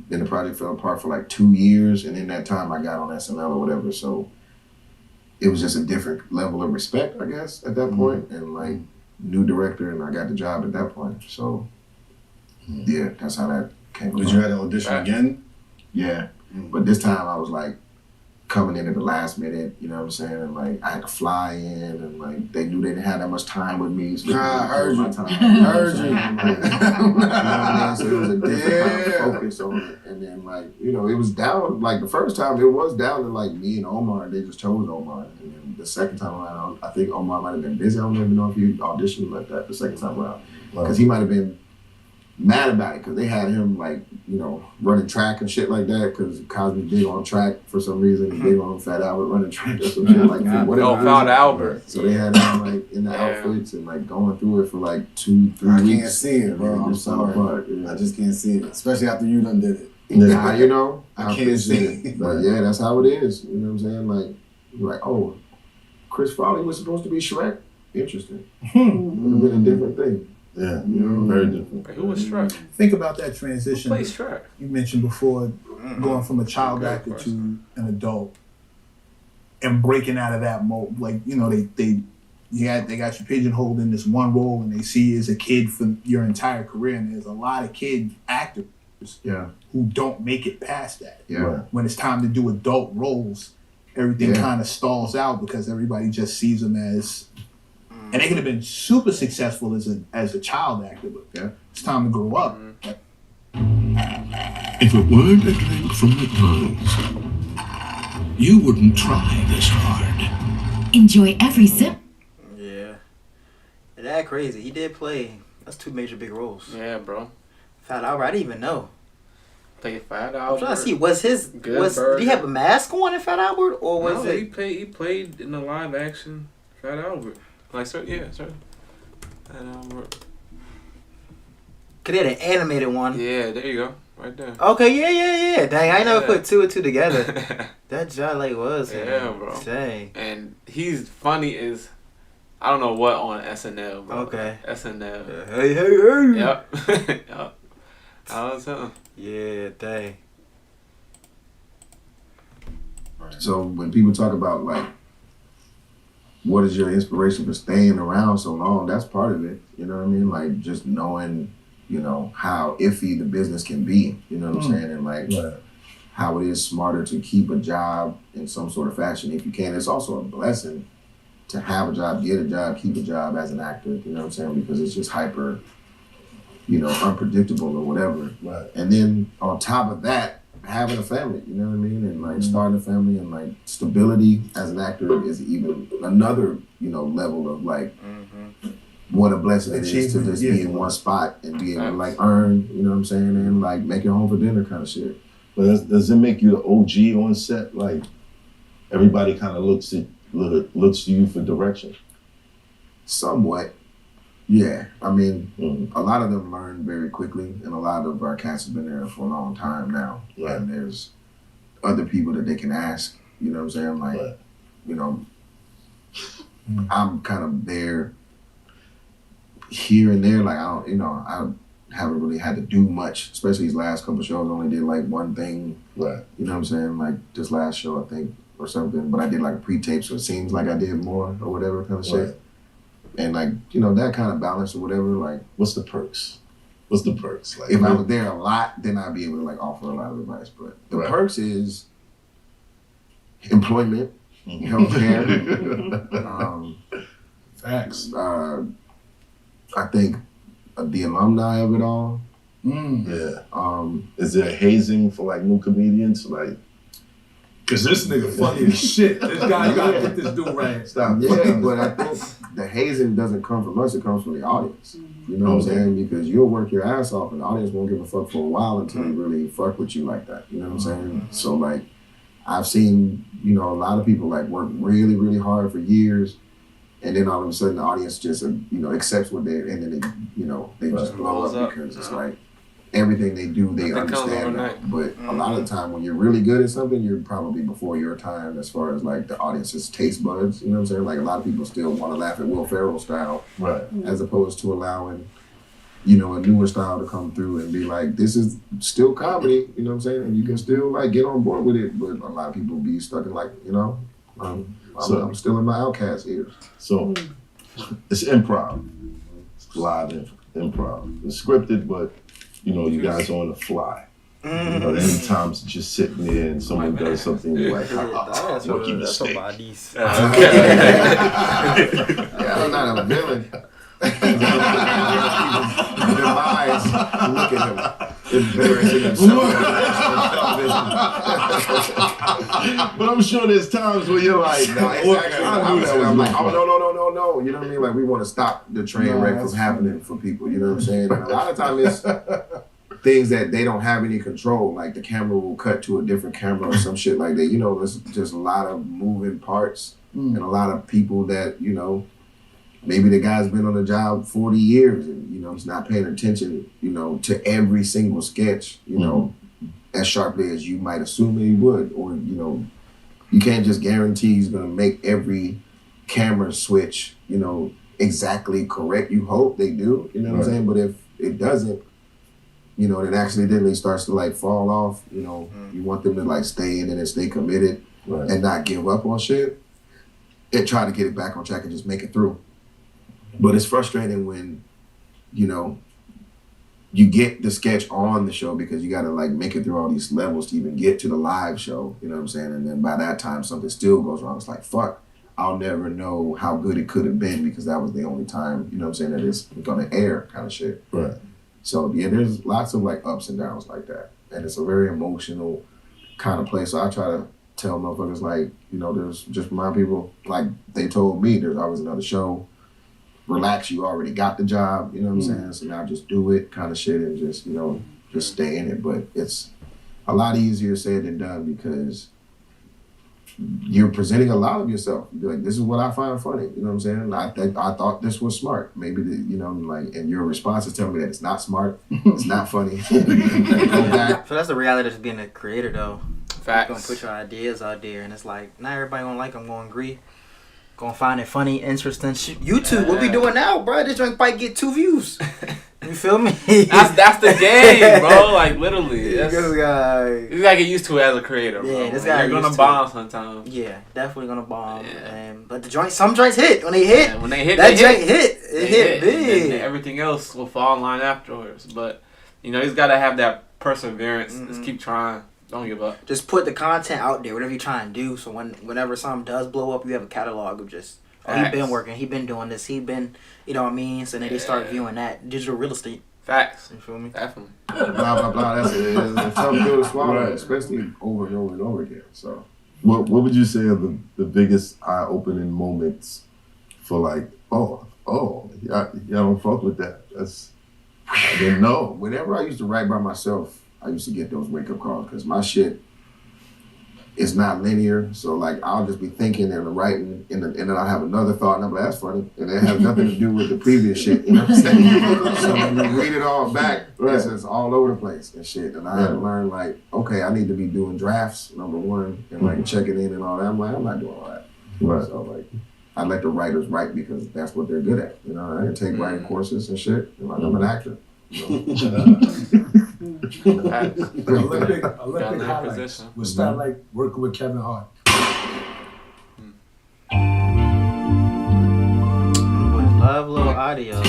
then the project fell apart for like 2 years. And in that time, I got on SNL or whatever. So it was just a different level of respect, I guess, at that point. And like new director, and I got the job at that point. So yeah, that's how that came. Did about. you have to audition again? Yeah, but this time I was like coming in at the last minute, you know what I'm saying? And like I had to fly in, and like they knew they didn't have that much time with me. So I heard you. Time, Heard you. you know what I mean? So it was a different kind of focus on it. And then like, you know, it was down, like the first time it was down to like me and Omar. They just chose Omar. And then the second time around, I think Omar might have been busy. I don't even know if he auditioned like that the second time around. Because he might have been mad about it because they had him like, you know, running track and shit like that because Cosby big on track for some reason. He big on Fat Albert running track or some shit like that. Fat Albert. So they had him like in the outfits and like going through it for like 2-3 weeks. I can't see it, bro. I'm sorry. I just can't see it, especially after you done did it. Nah, you know, I can't see it. But yeah, that's how it is. You know what I'm saying? Like, you're like, oh, Chris Farley was supposed to be Shrek. Interesting. Would have been a different thing. Yeah, you know, very different. Who was Shrek? Think about that transition. Who plays Shrek? You mentioned before, going from a child actor to an adult, and breaking out of that mold. Like, you know, they got you pigeonholed in this one role, and they see you as a kid for your entire career. And there's a lot of kid actors, who don't make it past that. Yeah. When it's time to do adult roles, everything kind of stalls out because everybody just sees them as. And they could have been super successful as a child actor, but it's time to grow up. If it weren't a drink from McDonald's, you wouldn't try this hard. Enjoy every sip. Yeah. That crazy. He did play. That's 2 major big roles. Yeah, bro. Fat Albert, I didn't even know. Played Fat I'm Albert. trying to see, did he have a mask on in Fat Albert, or was it? He played in the live action Fat Albert. Like, sir, Fat Albert. Cause they had an animated one. Yeah, there you go, right there. Okay, yeah. Dang, I never put 2 and 2 together. That Jolly was him. Yeah, bro. Dang. And he's funny as I don't know what on SNL, bro. Okay. SNL. Hey. Yep. Yep. I was telling. Yeah, dang. So when people talk about like, what is your inspiration for staying around so long? That's part of it. You know what I mean? Like just knowing, you know, how iffy the business can be. You know what I'm saying? And like how it is smarter to keep a job in some sort of fashion if you can. It's also a blessing to have a job, get a job, keep a job as an actor. You know what I'm saying? Because it's just hyper, you know, unpredictable or whatever. Right. And then on top of that, having a family, you know what I mean? And like starting a family and like stability as an actor is even another, you know, level of like what a blessing it is to just be in one spot and be able to like earn, you know what I'm saying? And like make it home for dinner kind of shit. But does it make you the OG on set? Like everybody kind of looks to you for direction? Somewhat. Yeah, I mean, a lot of them learn very quickly, and a lot of our cast have been there for a long time now. Right. And there's other people that they can ask, you know what I'm saying? Like, you know, I'm kind of there here and there. Like, I haven't really had to do much, especially these last couple shows. I only did like one thing, right? You know what I'm saying? Like this last show, I think, or something. But I did like a pre-tape, so it seems like I did more or whatever kind of shit. And like, you know, that kind of balance or whatever, like. What's the perks? Like, if I was there a lot, then I'd be able to like offer a lot of advice. But the perks is employment, healthcare, facts. I think the alumni of it all. Yeah. Is there hazing for like new comedians? Like, cause this nigga funny as shit. This guy, you gotta get this dude right. Stop. Yeah, but I think the hazing doesn't come from us, it comes from the audience. You know what I'm saying? Because you'll work your ass off and the audience won't give a fuck for a while until they really fuck with you like that. You know what I'm saying? So like, I've seen, you know, a lot of people like work really, really hard for years, and then all of a sudden the audience just, you know, accepts what they're, and then they, you know, they just blow up because it's like, everything they do, they understand that. But a lot of the time when you're really good at something, you're probably before your time as far as like the audience's taste buds, you know what I'm saying? Like a lot of people still want to laugh at Will Ferrell style, right? As opposed to allowing, you know, a newer style to come through and be like, this is still comedy, you know what I'm saying? And you can still like get on board with it, but a lot of people be stuck in like, you know, I'm still in my outcast years. So it's improv, it's live improv. It's scripted, but you know, you guys are on the fly. You know, there are times just sitting there and someone does something you're like, rookie mistake. Yeah, I'm not a villain. Demise. Look at him. Embarrassing himself. But I'm sure there's times where you're like, No, it's actually I knew that was I'm like, my oh, no. You know what I mean? Like, we want to stop the train wreck from happening for people. You know what I'm saying? And a lot of times it's things that they don't have any control. Like, the camera will cut to a different camera or some shit like that. You know, there's just a lot of moving parts and a lot of people that, you know, maybe the guy's been on the job 40 years and, you know, he's not paying attention, you know, to every single sketch, you know, as sharply as you might assume that he would. Or, you know, you can't just guarantee he's going to make every camera switch, you know, exactly correct. You hope they do, you know what I'm saying? But if it doesn't, you know, it accidentally starts to like fall off, you know, you want them to like stay in it and stay committed and not give up on shit and try to get it back on track and just make it through. But it's frustrating when, you know, you get the sketch on the show because you got to like make it through all these levels to even get to the live show, you know what I'm saying? And then by that time, something still goes wrong. It's like, fuck, I'll never know how good it could have been because that was the only time, you know what I'm saying, that it's going to air kind of shit. Right. So, yeah, there's lots of like ups and downs like that. And it's a very emotional kind of place. So I try to tell motherfuckers like, you know, there's just remind people, like they told me, there's always another show. Relax, you already got the job, you know what I'm saying? So now just do it kind of shit and just, you know, just stay in it. But it's a lot easier said than done because you're presenting a lot of yourself. You're like, this is what I find funny, you know what I'm saying? I thought this was smart. Maybe, you know, like, and your response is telling me that it's not smart, it's not funny. So that's the reality of being a creator, though. Facts. You're gonna put your ideas out there, and it's like, not everybody gonna like them, gonna agree. Gonna find it funny, interesting. YouTube, what we doing now, bro? This joint might get 2 views. You feel me? That's the game, bro. Like literally, This guy. You gotta get used to it as a creator, bro. Yeah, this guy. You're gonna bomb sometimes. Yeah, definitely gonna bomb. But the joint, some joints hit. When they hit, that joint hit. It hit big. And then everything else will fall in line afterwards. But you know, he's gotta have that perseverance. Just keep trying. Don't give up. Just put the content out there, whatever you're trying to do. So whenever something does blow up, you have a catalog of just, he been working, he been doing this, he been, you know what I mean? So then they start viewing that. Digital real estate. Facts. You feel me? Definitely. Blah, blah, blah. That's it. It's tough to swallow, especially over and over and over again. So, what would you say are the biggest eye-opening moments for like, y'all don't fuck with that? I didn't know. Whenever I used to write by myself, I used to get those wake-up calls because my shit is not linear. So, like, I'll just be thinking and writing, and then I'll have another thought, and I'm like, that's funny. And it has nothing to do with the previous shit, you know what I'm saying? So when you read it all back, it's just all over the place and shit. And I had to learn, like, okay, I need to be doing drafts, number one, and, like, checking in and all that. I'm like, I'm not doing all that. Right. So, like, I let the writers write because that's what they're good at. You know, I can take writing courses and shit. And, like, I'm an actor. Olympic highlights would start like working with Kevin Hart. Love little audio.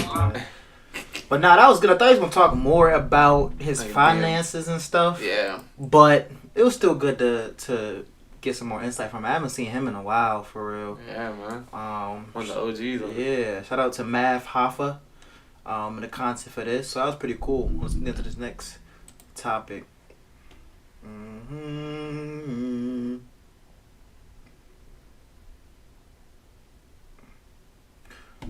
But nah, that was good. I thought he was gonna talk more about his finances and stuff. Yeah. But it was still good to get some more insight from him. I haven't seen him in a while, for real. Yeah, man. One of the OGs. Yeah. Shout out to Mav Hoffa. And the concept for this. So that was pretty cool. Let's get into this next topic.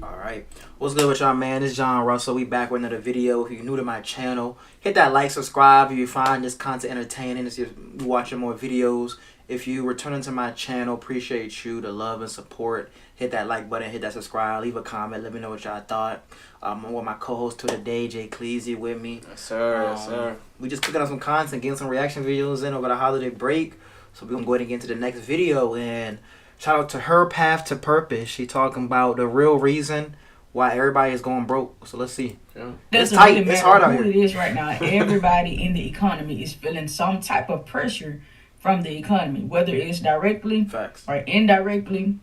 Alright. What's good with y'all, man? It's John Russell. We back with another video. If you're new to my channel, hit that like, subscribe if you find this content entertaining. If you're watching more videos. If you returning to my channel, appreciate you, the love and support. Hit that like button, hit that subscribe, leave a comment, let me know what y'all thought. I'm with my co-host today, Jay Kleeize with me. Yes, sir. Yes, sir. We just cooking on some content, getting some reaction videos in over the holiday break. So we're going to go ahead and get into the next video. And shout out to Her Path to Purpose. She talking about the real reason why everybody is going broke. So let's see. Yeah. It's tight. Really it's hard out here. here. It is right now. Everybody in the economy is feeling some type of pressure from the economy, whether it's directly or indirectly.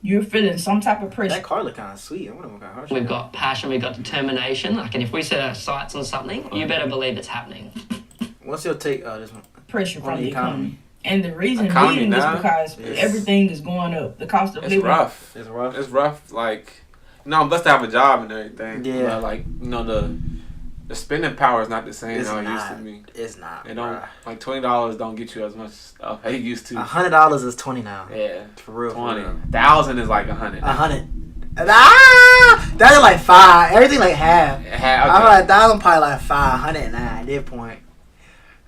You're feeling some type of pressure. That car look kind of sweet. I wonder what kind of We've got passion, we've got determination. Like, and if we set our sights on something, you better believe it's happening. What's your take this one? Pressure On from the the economy. economy. And the reason Economy being is now? because Yes. everything is going up. The cost of It's living. rough. It's rough. It's rough. Like, you know, I'm blessed to have a job and everything. Yeah. But like, you know, the spending power is not the same It's how it used not. to be. It's not. It don't bruh. like $20 don't get you as much stuff as it used to. $100 is 20 now. Yeah, For real. 20. 1,000 is like 100. 100. That's like 5. Everything like half. I'm like 1,000 probably like 500 at this point.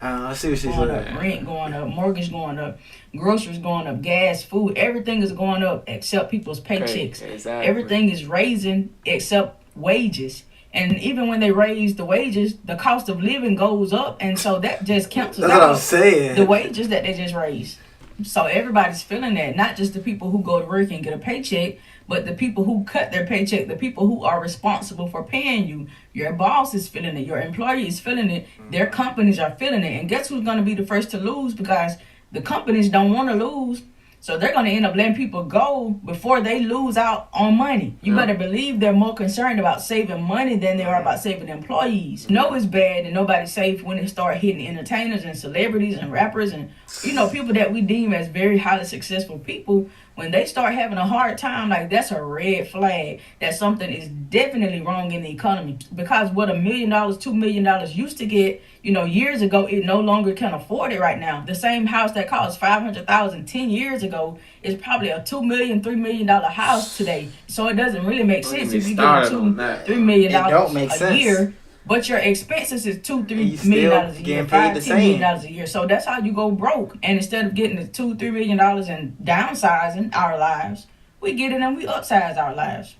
Let's see what she's Going looking up, at. rent going up, mortgage going up, groceries going up, gas, food, everything is going up except people's paychecks. Exactly. Everything is raising except wages. And even when they raise the wages, the cost of living goes up, and so that just cancels That's what I'm out saying. the wages that they just raised. So everybody's feeling that, not just the people who go to work and get a paycheck, but the people who cut their paycheck, the people who are responsible for paying you. Your boss is feeling it, your employee is feeling it, their companies are feeling it. And guess who's going to be the first to lose? Because the companies don't want to lose. So they're going to end up letting people go before they lose out on money. You better believe they're more concerned about saving money than they are about saving employees. No, it's bad and nobody's safe when they start hitting entertainers and celebrities and rappers and, you know, people that we deem as very highly successful people. When they start having a hard time, like, that's a red flag that something is definitely wrong in the economy. Because what $1 million, $2 million used to get, you know, years ago, it no longer can afford it right now. The same house that cost $500,000 10 years ago is probably a $2 million, $3 million house today. So it doesn't really make sense if you get $2-3 million a year. But your expenses is $2-3 million a year, $5-10 million a year. So that's how you go broke. And instead of getting the $2-3 million and downsizing our lives, we get it and we upsize our lives.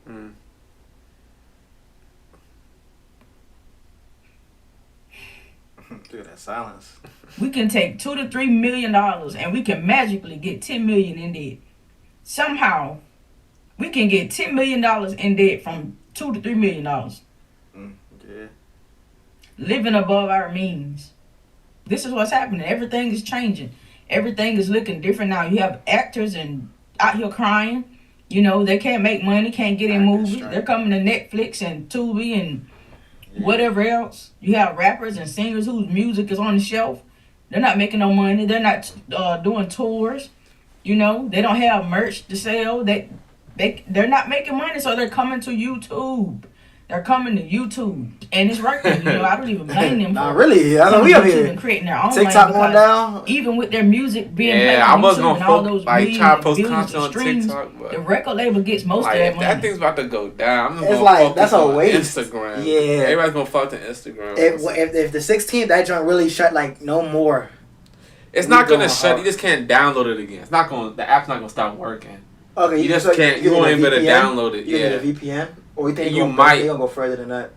Mm. Look at that silence. We can take $2-3 million and we can magically get $10 million in debt. Somehow, we can get $10 million in debt from $2-3 million. Yeah. Living above our means. This is what's happening. Everything is changing. Everything is looking different now. You have actors and out here crying. You know, they can't make money, can't get in movies. They're coming to Netflix and Tubi and whatever else. You have rappers and singers whose music is on the shelf. They're not making no money. They're not doing tours. You know, they don't have merch to sell. They're not making money, so they're coming to YouTube. They're coming to YouTube, and it's working. You know, I don't even blame them. Nah, really, I know we up here. And creating their own TikTok money going down. even with their music being played Yeah, I on was YouTube gonna and all those like millions try to and post billions content of on streams, TikTok, but the record label gets most like, of that if money. that thing's about to go down, I'm just It's gonna like, focus that's a on waste. Instagram. Yeah. Everybody's gonna fuck to Instagram. If the 16th, that joint really shut, like, no more. It's not gonna shut. You just can't download it again. It's not gonna. The app's not gonna stop working. Okay, you just can't. You won't even be able to download it. You Yeah. get a VPN, or you think you might. They're gonna go further than that?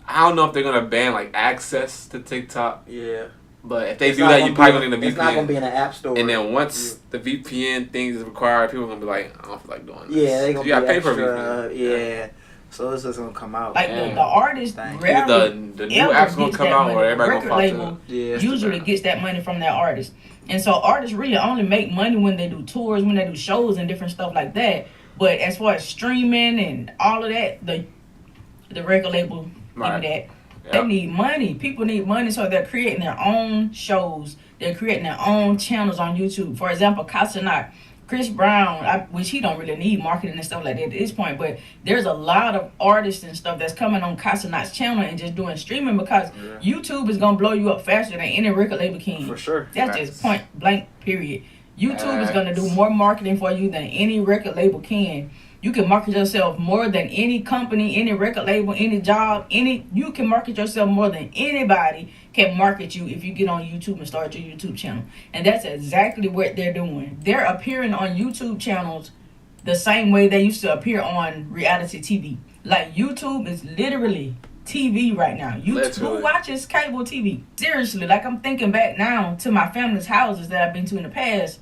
I don't know if they're gonna ban like access to TikTok. Yeah. But if they do that, you probably gonna need a VPN. It's not gonna be in the app store. And then once the VPN thing is required, people are gonna be like, I don't feel like doing this. Yeah, they gonna you gotta be pay for extra, VPN. Yeah. So it's just gonna come out. Like the artist, Either the new app's gonna come out or everybody gonna record follow label usually gets that money from their artist. And so artists really only make money when they do tours, when they do shows and different stuff like that. But as far as streaming and all of that, the record label give that. They need money. People need money, so they're creating their own shows. They're creating their own channels on YouTube. For example, Casanat, Chris Brown, which he don't really need marketing and stuff like that at this point, but there's a lot of artists and stuff that's coming on Casanat's channel and just doing streaming because YouTube is gonna blow you up faster than any record label can. For sure. That's just point blank, period. YouTube is gonna do more marketing for you than any record label can. You can market yourself more than any company, any record label, any job, you can market yourself more than anybody can market you if you get on YouTube and start your YouTube channel. And that's exactly what they're doing. They're appearing on YouTube channels the same way they used to appear on reality TV. Like YouTube is literally TV right now. Who watches cable TV? Seriously, like I'm thinking back now to my family's houses that I've been to in the past.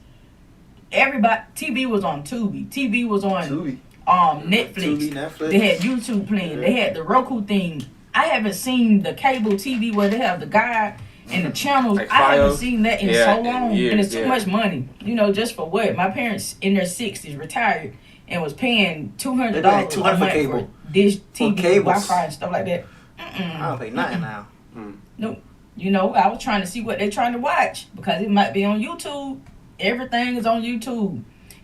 Everybody, TV was on Tubi. TV was on Netflix. They had YouTube playing. They had the Roku thing. I haven't seen the cable TV where they have the guy and the channels. Like I haven't seen that in so long. Years, and it's too much money. You know, just for what? My parents in their 60s retired and was paying $200 a month for dish, TV, Wi-Fi and stuff like that. I don't pay nothing now. Nope. You know, I was trying to see what they're trying to watch because it might be on YouTube. Everything is on YouTube.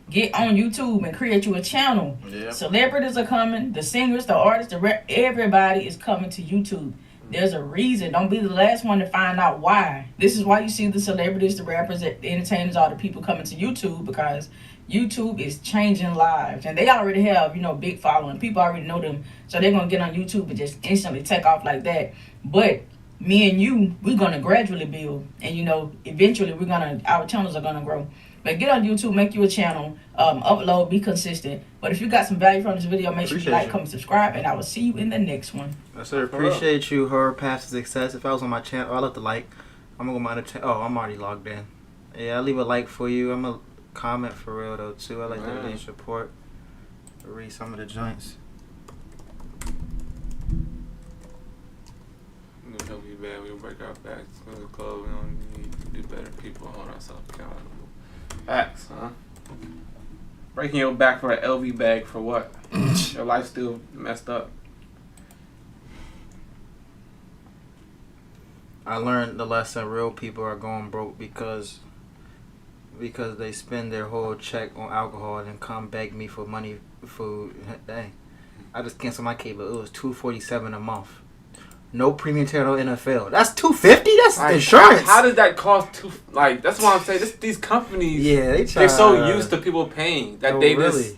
Get on YouTube and create you a channel. Yeah. Celebrities are coming. The singers, the artists, everybody is coming to YouTube. There's a reason. Don't be the last one to find out why. This is why you see the celebrities, the rappers, the entertainers, all the people coming to YouTube, because YouTube is changing lives. And they already have, you know, big following. People already know them. So they're going to get on YouTube and just instantly take off like that. But me and you, we're going to gradually build. And, you know, eventually our channels are going to grow. But get on YouTube, make you a channel, upload, be consistent. But if you got some value from this video, make sure you like, comment, subscribe, and I will see you in the next one. Yes, sir. Appreciate you, her path to success. If I was on my channel, I'll let the like. I'm gonna go my channel. Oh, I'm already logged in. Yeah, I'll leave a like for you. I'm gonna comment for real though too. I like the video support. Read some of the joints. It'll help you bad. We'll break our backs with the club. We don't need to do better. People hold ourselves accountable. Facts, huh? Breaking your back for an LV bag for what? Your life still messed up. I learned the lesson. Real people are going broke because they spend their whole check on alcohol and then come beg me for money, food. Dang, I just canceled my cable. It was $247 a month. No premium tier, no NFL. That's $250. That's like, insurance. How does that cost? That's what I'm saying. These companies, yeah, they're so used to people paying that they really just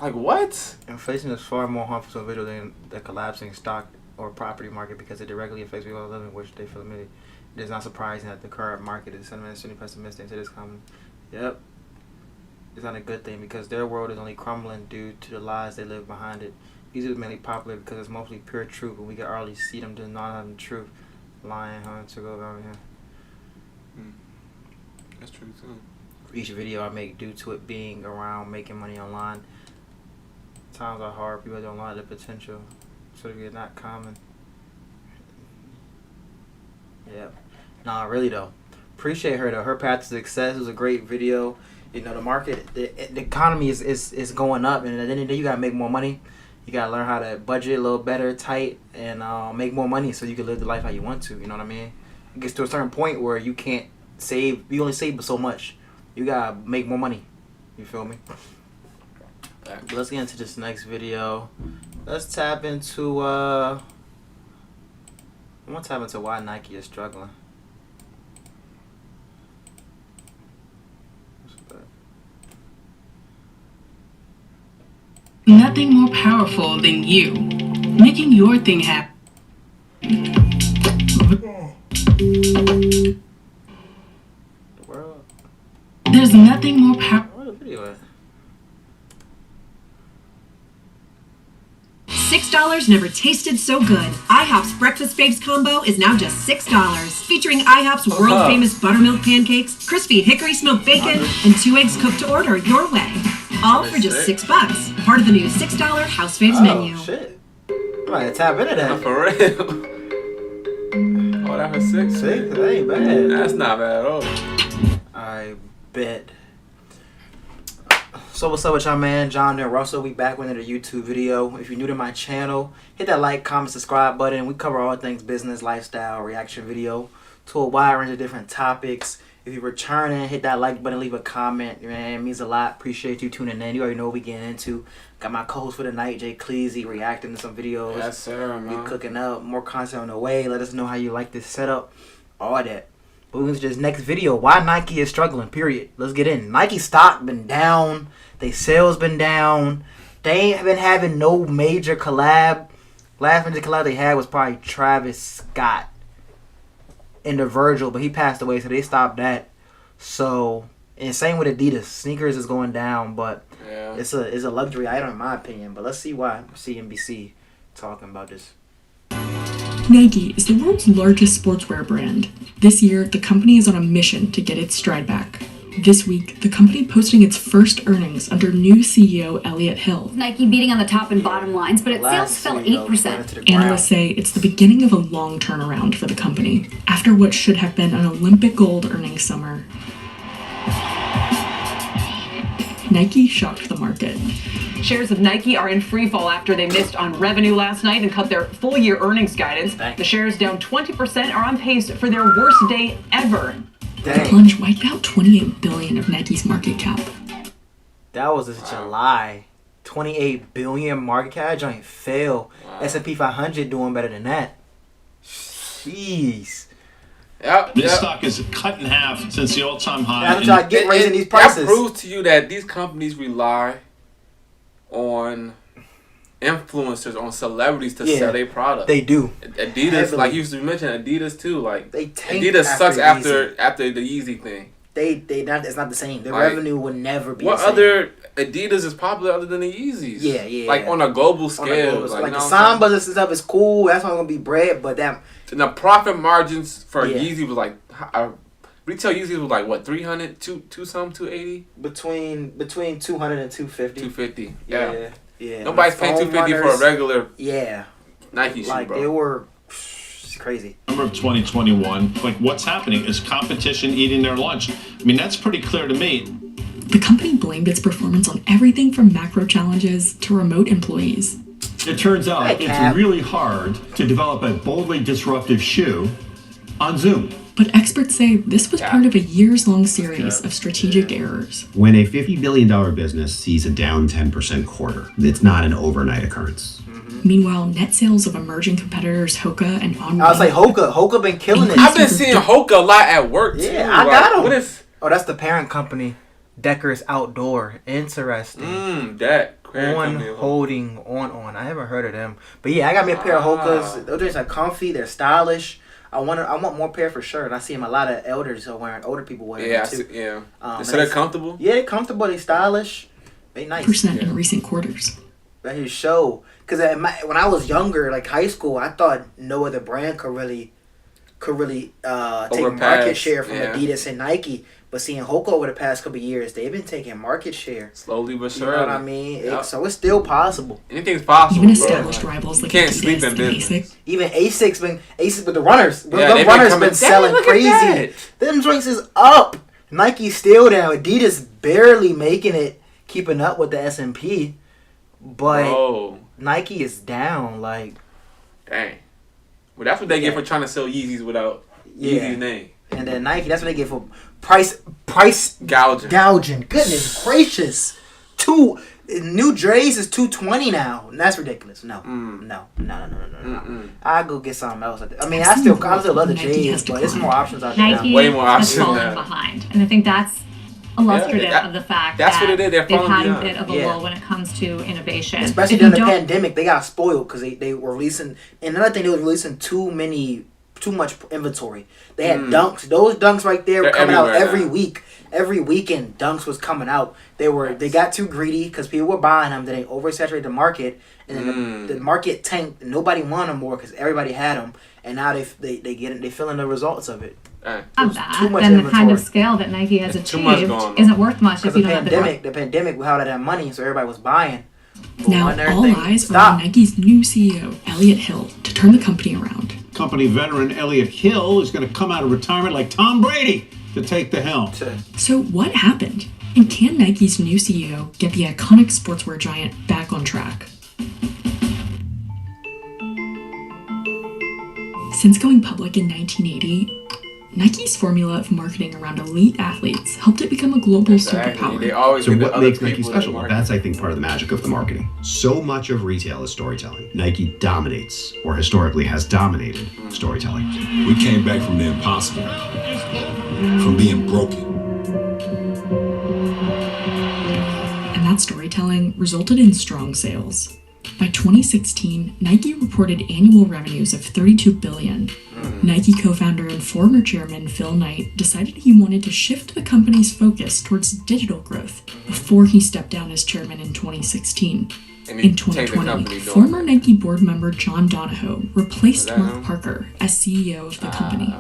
like what? Inflation is far more harmful to individuals than the collapsing stock or property market because it directly affects people living, which they feel immediately. It is not surprising that the current market is sentimentally pessimistic to this common. Yep, it's not a good thing because their world is only crumbling due to the lies they live behind it. These are mainly popular because it's mostly pure truth, but we can already see them just not having the truth. Lying, to go over here. That's true too. For each video I make due to it being around making money online, times are hard. People don't like the potential, so they're not common. Yep. Nah, really though. Appreciate her though. Her path to success was a great video. You know, the market, the economy is going up, and at the end of the day, you gotta make more money. You gotta learn how to budget a little better, tight, and make more money so you can live the life how you want to. You know what I mean? It gets to a certain point where you can't save. You only save so much. You gotta make more money. You feel me? But let's get into this next video. Let's tap into. I'm gonna tap into why Nike is struggling. Nothing more powerful than you making your thing happen. There's nothing more powerful. Where's the video at? $6 never tasted so good. IHOP's Breakfast Faves combo is now just $6. Featuring IHOP's world famous buttermilk pancakes, crispy hickory smoked bacon, and 2 eggs cooked to order your way. All for just $6. Part of the new $6 House Faves menu. Shit. I might tap into that. For real. Oh, that was $6? That ain't bad. That's not bad at all. I bet. So what's up with y'all, man? John and Russell. We back with another YouTube video. If you're new to my channel, hit that like, comment, subscribe button. We cover all things business, lifestyle, reaction video to a wide range of different topics. If you're returning, hit that like button, leave a comment. Man, it means a lot. Appreciate you tuning in. You already know what we getting into. Got my co-host for the night, Kleeize, reacting to some videos. Yes, sir, man. We cooking up. More content on the way. Let us know how you like this setup. All that. Moving to this next video. Why Nike is struggling, period. Let's get in. Nike stock been down. They sales been down. They ain't been having no major collab. Last major collab they had was probably Travis Scott and the Virgil, but he passed away, so they stopped that. So, and same with Adidas. Sneakers is going down, but yeah, it's a luxury item in my opinion. But let's see why CNBC talking about this. Nike is the world's largest sportswear brand. This year, the company is on a mission to get its stride back. This week, the company posting its first earnings under new CEO Elliott Hill. Nike beating on the top and bottom lines, but its sales fell 8%. Analysts say it's the beginning of a long turnaround for the company after what should have been an Olympic gold earnings summer. Nike shocked the market. Shares of Nike are in free fall after they missed on revenue last night and cut their full year earnings guidance. The shares down 20% are on pace for their worst day ever. The plunge wiped out $28 billion of Nike's market cap. That was just July. 28 billion market cap. That joint fell. S&P 500 doing better than that. Jeez. This stock is cut in half since the all-time high. That's what y'all get raising these prices. That proves to you that these companies rely on influencers, on celebrities to sell their product. They do. Adidas, Heavily. like you mentioned, Adidas too. Like they Adidas sucks after the Yeezy thing. They not. It's not the same. The Like, revenue would never be. What the same. other Adidas is popular other than the Yeezys? Yeah. Like on a global scale. Like you know the what I'm Sambas and stuff is cool. That's not gonna be bread, but that. And the profit margins for Yeezy was like, retail Yeezys was like what, 300, 280? Between 200 and 250. 250. Yeah. Nobody's paying 250 for a regular Nike shoe, like bro. they were it's crazy. Summer of 2021, like what's happening? Is competition eating their lunch? I mean, that's pretty clear to me. The company blamed its performance on everything from macro challenges to remote employees. It turns out it's really hard to develop a boldly disruptive shoe on Zoom. But experts say this was part of a years-long series of strategic errors. When a $50 billion business sees a down 10% quarter, it's not an overnight occurrence. Meanwhile, net sales of emerging competitors Hoka and On. I was like Hoka been killing it. I've been seeing Hoka a lot at work too. Yeah, I got them. What if? Oh, that's the parent company. Deckers Outdoor. Interesting. That on holding on. I haven't heard of them, but yeah, I got me a pair of Hokas. Those things are comfy. They're stylish. I want more pair for sure. And I see them a lot of elders are wearing. Older people wearing them too. So they're comfortable. Yeah, they're comfortable. They stylish. They nice. % in recent quarters. That his show. Because when I was younger, like high school, I thought no other brand could really take market share from Adidas and Nike. But seeing Hoka over the past couple of years, they've been taking market share. Slowly but surely. You know what I mean? So it's still possible. Anything's possible. Even established rivals like can't Adidas sleep in and business. ASICS. Even ASICS with the runners. Yeah, the runners been selling crazy. Them drinks is up. Nike's still down. Adidas barely making it, keeping up with the S&P. But Nike is down. Like, dang. Well, that's what they get for trying to sell Yeezys without Yeezy's name. And then Nike, that's what they get for price gouging. Goodness gracious. New Dre's is $220 now. And that's ridiculous. No. I'll go get something else. I mean, I still love the J's, but there's more options out there now. Nike Way more options has fallen now. behind. And I think that's illustrative of the fact that's that what it is. They're they've had falling a bit of a lull when it comes to innovation. Especially during the pandemic, they got spoiled because they were releasing. And another thing, they were releasing too much inventory. They had Dunks. Those Dunks right there were coming out every week. Every weekend, Dunks was coming out. They got too greedy because people were buying them. Then they oversaturated the market, and then the market tanked. And nobody wanted them more because everybody had them. And now they feeling the results of it. Of that, then the kind of scale that Nike has achieved isn't worth much if you don't have the pandemic, we had that money, so everybody was buying. Now all eyes are on Nike's new CEO, Elliott Hill, to turn the company around. Company veteran Elliott Hill is going to come out of retirement like Tom Brady to take the helm. So what happened? And can Nike's new CEO get the iconic sportswear giant back on track? Since going public in 1980, Nike's formula of marketing around elite athletes helped it become a global superpower. So what makes Nike special? Well, that's, I think, part of the magic of the marketing. So much of retail is storytelling. Nike dominates, or historically has dominated, storytelling. We came back from the impossible, from being broken. And that storytelling resulted in strong sales. By 2016, Nike reported annual revenues of $32 billion. Nike co-founder and former chairman Phil Knight decided he wanted to shift the company's focus towards digital growth before he stepped down as chairman in 2016. In 2020, former Nike board member John Donahoe replaced Mark Parker as CEO of the company.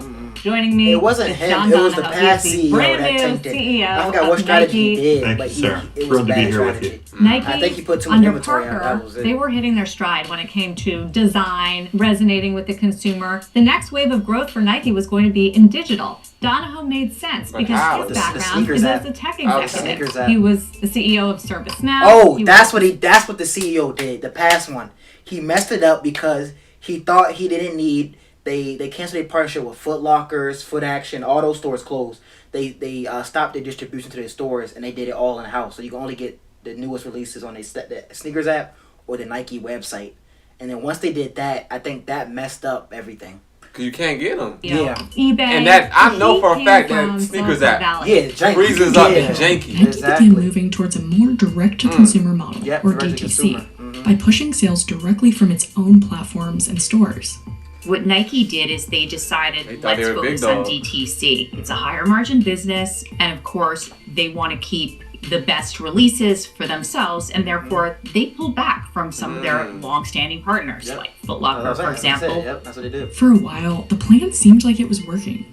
joining me. It wasn't It's him. John It was the Donahoe. past He's the CEO brand that new tanked it. CEO I forgot what of strategy he Nike. did, Thank but you, sir. it was Thrilled to be bad here with strategy. Nike, I think he put too much under inventory out. Parker, That was it. they were hitting their stride when it came to design, resonating with the consumer. The next wave of growth for Nike was going to be in digital. Donahoe made sense But because how? his The background sneakers is app. as a tech How the executive. sneakers app. He was the CEO of ServiceNow. Oh, He that's was- what the CEO did. The past one, he messed it up because he thought he didn't need. They canceled their partnership with Foot Lockers, Foot Action, all those stores closed. They stopped their distribution to their stores and they did it all in house. So you can only get the newest releases on the sneakers app or the Nike website. And then once they did that, I think that messed up everything. Cause you can't get them. You know, Yeah. eBay. And that I know He for a came fact from that sneakers Silicon app Valley. Yeah, janky. freezes up Yeah. and janky. Nike Exactly. began moving towards a more direct-to-consumer model, Yep, or direct-to-consumer. DTC, by pushing sales directly from its own platforms and stores. What Nike did is they decided, They thought let's they were big focus on dog. DTC. It's a higher margin business, and of course, they want to keep the best releases for themselves, and therefore they pulled back from some of their long-standing partners, Yep. like Foot Locker, for That's example. it. Yep, that's what they did. For a while, the plan seemed like it was working.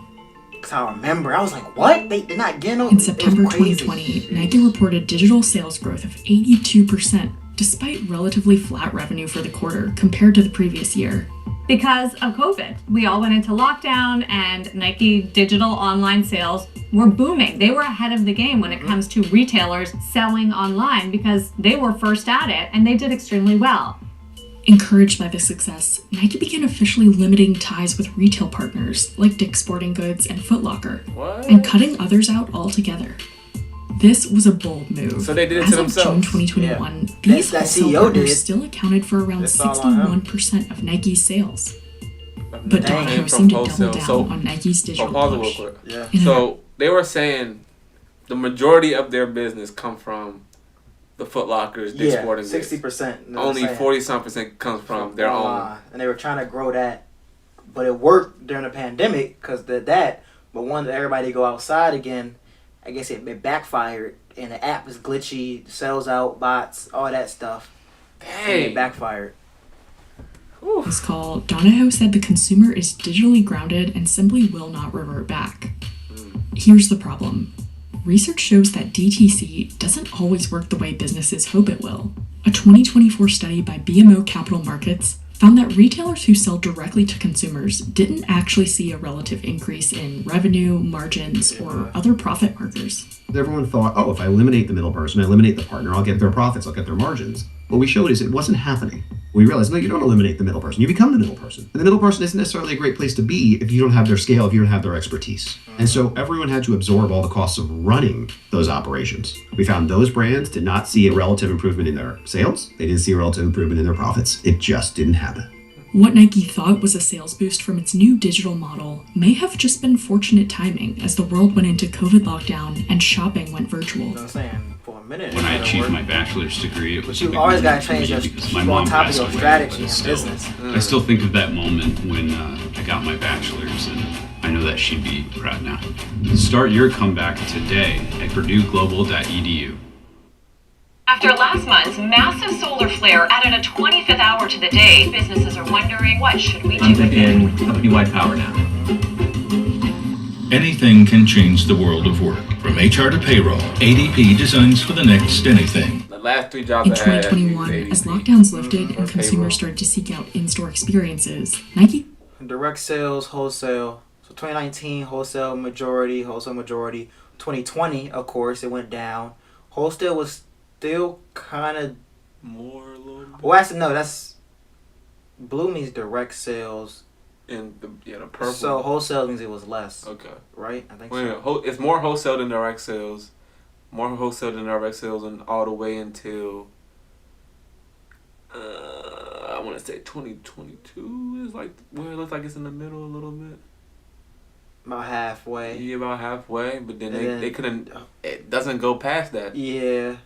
Cause I remember, I was like, "What? They're not getting them." In September 2020, Nike reported digital sales growth of 82%, despite relatively flat revenue for the quarter compared to the previous year. Because of COVID. We all went into lockdown and Nike digital online sales were booming. They were ahead of the game when it comes to retailers selling online because they were first at it and they did extremely well. Encouraged by this success, Nike began officially limiting ties with retail partners like Dick's Sporting Goods and Foot Locker, and cutting others out altogether. This was a bold move. So they did it As to of themselves. June 2021, Yeah. these That wholesale CEO partners did. still accounted for around It's all on him. 61% of Nike's sales. But Dang. Donahoe From seemed to double wholesale. down So- on Nike's digital pause it real push. quick. Yeah. In So they were saying the majority of their business come from the Foot Lockers, Dick's Yeah, Sporting Goods. 60%. Only 40-some% comes from their own. And they were trying to grow that, but it worked during the pandemic because that. But once everybody go outside again, I guess it backfired, and the app is glitchy, sells out, bots, all that stuff. And it backfired. On this call, Donahoe said the consumer is digitally grounded and simply will not revert back. Here's the problem. Research shows that DTC doesn't always work the way businesses hope it will. A 2024 study by BMO Capital Markets found that retailers who sell directly to consumers didn't actually see a relative increase in revenue, margins, or other profit markers. Everyone thought, oh, if I eliminate the middle person, I eliminate the partner, I'll get their profits, I'll get their margins. What we showed is it wasn't happening. We realized, no, you don't eliminate the middle person. You become the middle person. And the middle person isn't necessarily a great place to be if you don't have their scale, if you don't have their expertise. And so everyone had to absorb all the costs of running those operations. We found those brands did not see a relative improvement in their sales. They didn't see a relative improvement in their profits. It just didn't happen. What Nike thought was a sales boost from its new digital model may have just been fortunate timing as the world went into COVID lockdown and shopping went virtual. You know what I'm saying? For a minute. When I it achieved worked. my bachelor's degree, it was a you big always moment gotta for me change your- because my keep mom on top of passed your away, strategy but in still, business. I still think of that moment when I got my bachelor's, and I know that she'd be proud now. Start your comeback today at PurdueGlobal.edu. After last month's massive solar flare added a 25th hour to the day, businesses are wondering, what should we do I'm with it? taking company-wide power now. Anything can change the world of work. From HR to payroll, ADP designs for the next anything. The last 3 jobs In I had. 2021, as lockdowns lifted and consumers started to seek out in-store experiences, Nike Direct sales, wholesale. So 2019, wholesale majority. 2020, of course, it went down. Wholesale was still kind of more a little bit. Well, actually, no, that's blue means direct sales. And the purple. So wholesale means it was less. Okay. Right? I think Wait a so. minute. It's more wholesale than direct sales. More wholesale than direct sales, and all the way until I want to say 2022 is like where it looks like it's in the middle a little bit. About halfway. Yeah, about halfway. But then And they couldn't. It doesn't go past that. Yeah.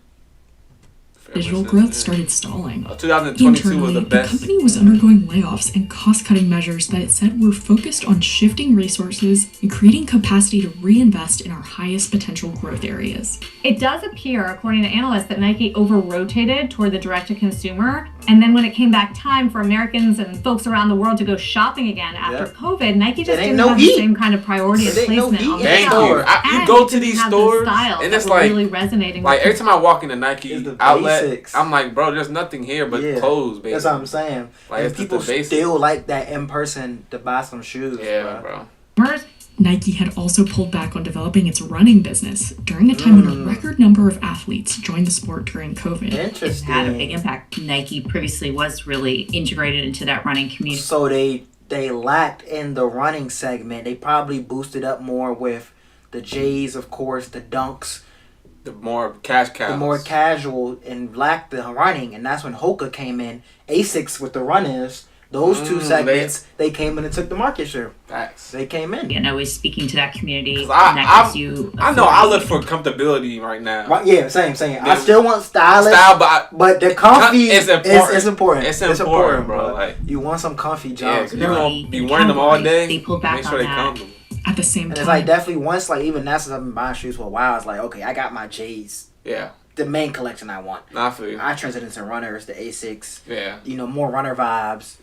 digital growth started stalling. 2022 was the best. The company was undergoing layoffs and cost-cutting measures that it said were focused on shifting resources and creating capacity to reinvest in our highest potential growth areas. It does appear, according to analysts, that Nike over-rotated toward the direct-to-consumer, and then when it came back time for Americans and folks around the world to go shopping again after COVID, Nike just didn't have the same kind of priority and placement on the shelf. You go to these stores, and it's like really resonating. Like every time I walk in a Nike outlet, I'm like, bro, there's nothing here but clothes, baby. That's what I'm saying. Like, and people still like that in person to buy some shoes. Yeah, bro. Nike had also pulled back on developing its running business during a time when a record number of athletes joined the sport during COVID. It's had a big impact. Nike previously was really integrated into that running community. So they lacked in the running segment. They probably boosted up more with the J's, of course, the Dunks. The more cash cows. The more casual, and lacked the running. And that's when Hoka came in. Asics with the runners. Those two segments, they came in and took the market share. Facts. They came in. And always speaking to that community. I know I look for comfortability right now. Right, yeah, same. I still want style, but the comfy is important. It's important, bro. Like, you want some comfy jobs. Yeah, you gonna be wearing them all day. They pulled back make sure on they comfortable. At the same and time, it's like definitely once, like even now since I've been buying shoes for a while, it's like, okay, I got my J's. Yeah. The main collection I want. I feel you. I transited into runners, the Asics. Yeah. You know, more runner vibes,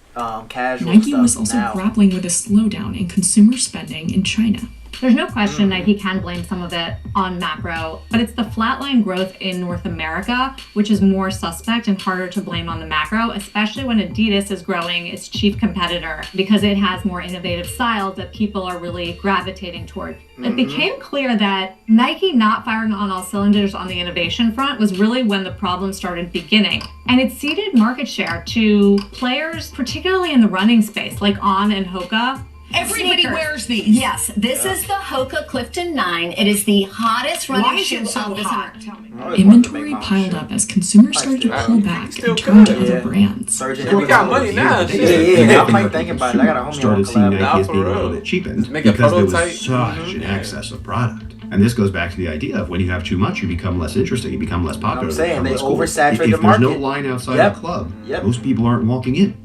casual Nike stuff was also now. grappling with a slowdown in consumer spending in China. There's no question Nike can blame some of it on macro, but it's the flatline growth in North America, which is more suspect and harder to blame on the macro, especially when Adidas is growing its chief competitor because it has more innovative styles that people are really gravitating toward. It became clear that Nike not firing on all cylinders on the innovation front was really when the problem started beginning. And it ceded market share to players, particularly in the running space, like On and Hoka. Everybody Sneakers. wears these. Yes, this is the Hoka Clifton 9. It is the hottest running Why is shoe it so of the hot? summer. Inventory piled up as consumers started to pull back and turn to other brands. We got money now. Yeah, I'm like thinking about it. I got a homie started seeing Nike as being a real. little bit cheapened Make a because there prototype. was such an excess of product. And this goes back to the idea of when you have too much, you become less interesting, you become less popular. I'm saying you become they less cool. oversaturate If the market. there's no line outside the club, most people aren't walking in.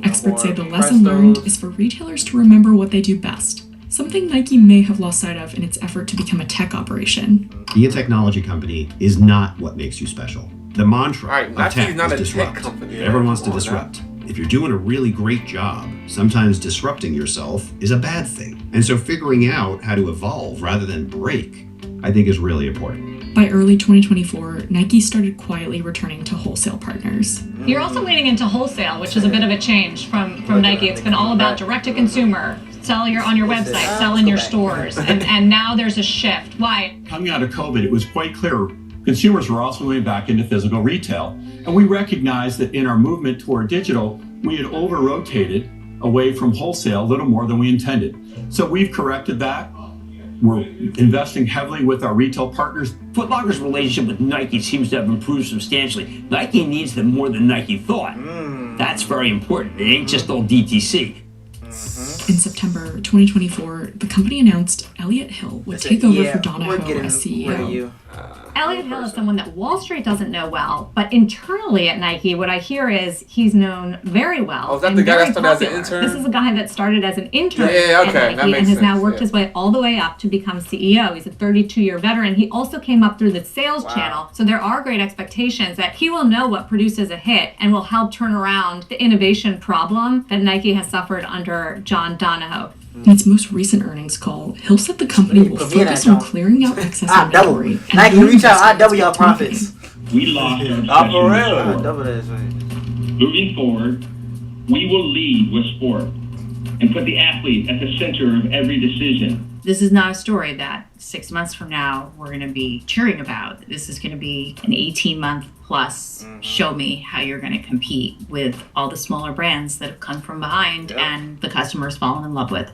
Experts say the lesson learned is for retailers to remember what they do best, something Nike may have lost sight of in its effort to become a tech operation. Being a technology company is not what makes you special. The mantra of Nike's tech not is a disrupt. tech company. Everyone wants to disrupt. If you're doing a really great job, sometimes disrupting yourself is a bad thing. And so figuring out how to evolve rather than break, I think is really important. By early 2024, Nike started quietly returning to wholesale partners. You're also leaning into wholesale, which is a bit of a change from Nike. It's been all about direct to consumer. Sell on your website, sell in your stores, and now there's a shift. Why? Coming out of COVID, it was quite clear consumers were also moving back into physical retail. And we recognized that in our movement toward digital, we had over-rotated away from wholesale a little more than we intended. So we've corrected that. We're investing heavily with our retail partners. Foot Locker's relationship with Nike seems to have improved substantially. Nike needs them more than Nike thought. That's very important. It ain't just all DTC. In September 2024, the company announced Elliott Hill would take over for Donahoe as CEO. Elliott Hill is someone that Wall Street doesn't know well, but internally at Nike, what I hear is he's known very well. Oh, is that and the guy very that started as an popular. intern? This is a guy that started as an intern Yeah, okay, at that Nike makes and has now sense, worked his way all the way up to become CEO. He's a 32-year veteran. He also came up through the sales channel, so there are great expectations that he will know what produces a hit and will help turn around the innovation problem that Nike has suffered under John Donahoe. In its most recent earnings call, Hill said the company will focus on clearing out excess inventory. Nike, reach out, I double your profits. We lost for real. Double that. Moving forward, we will lead with sport and put the athlete at the center of every decision. This is not a story that 6 months from now we're going to be cheering about. This is going to be an 18-month plus show me how you're going to compete with all the smaller brands that have come from behind and the customers fallen in love with.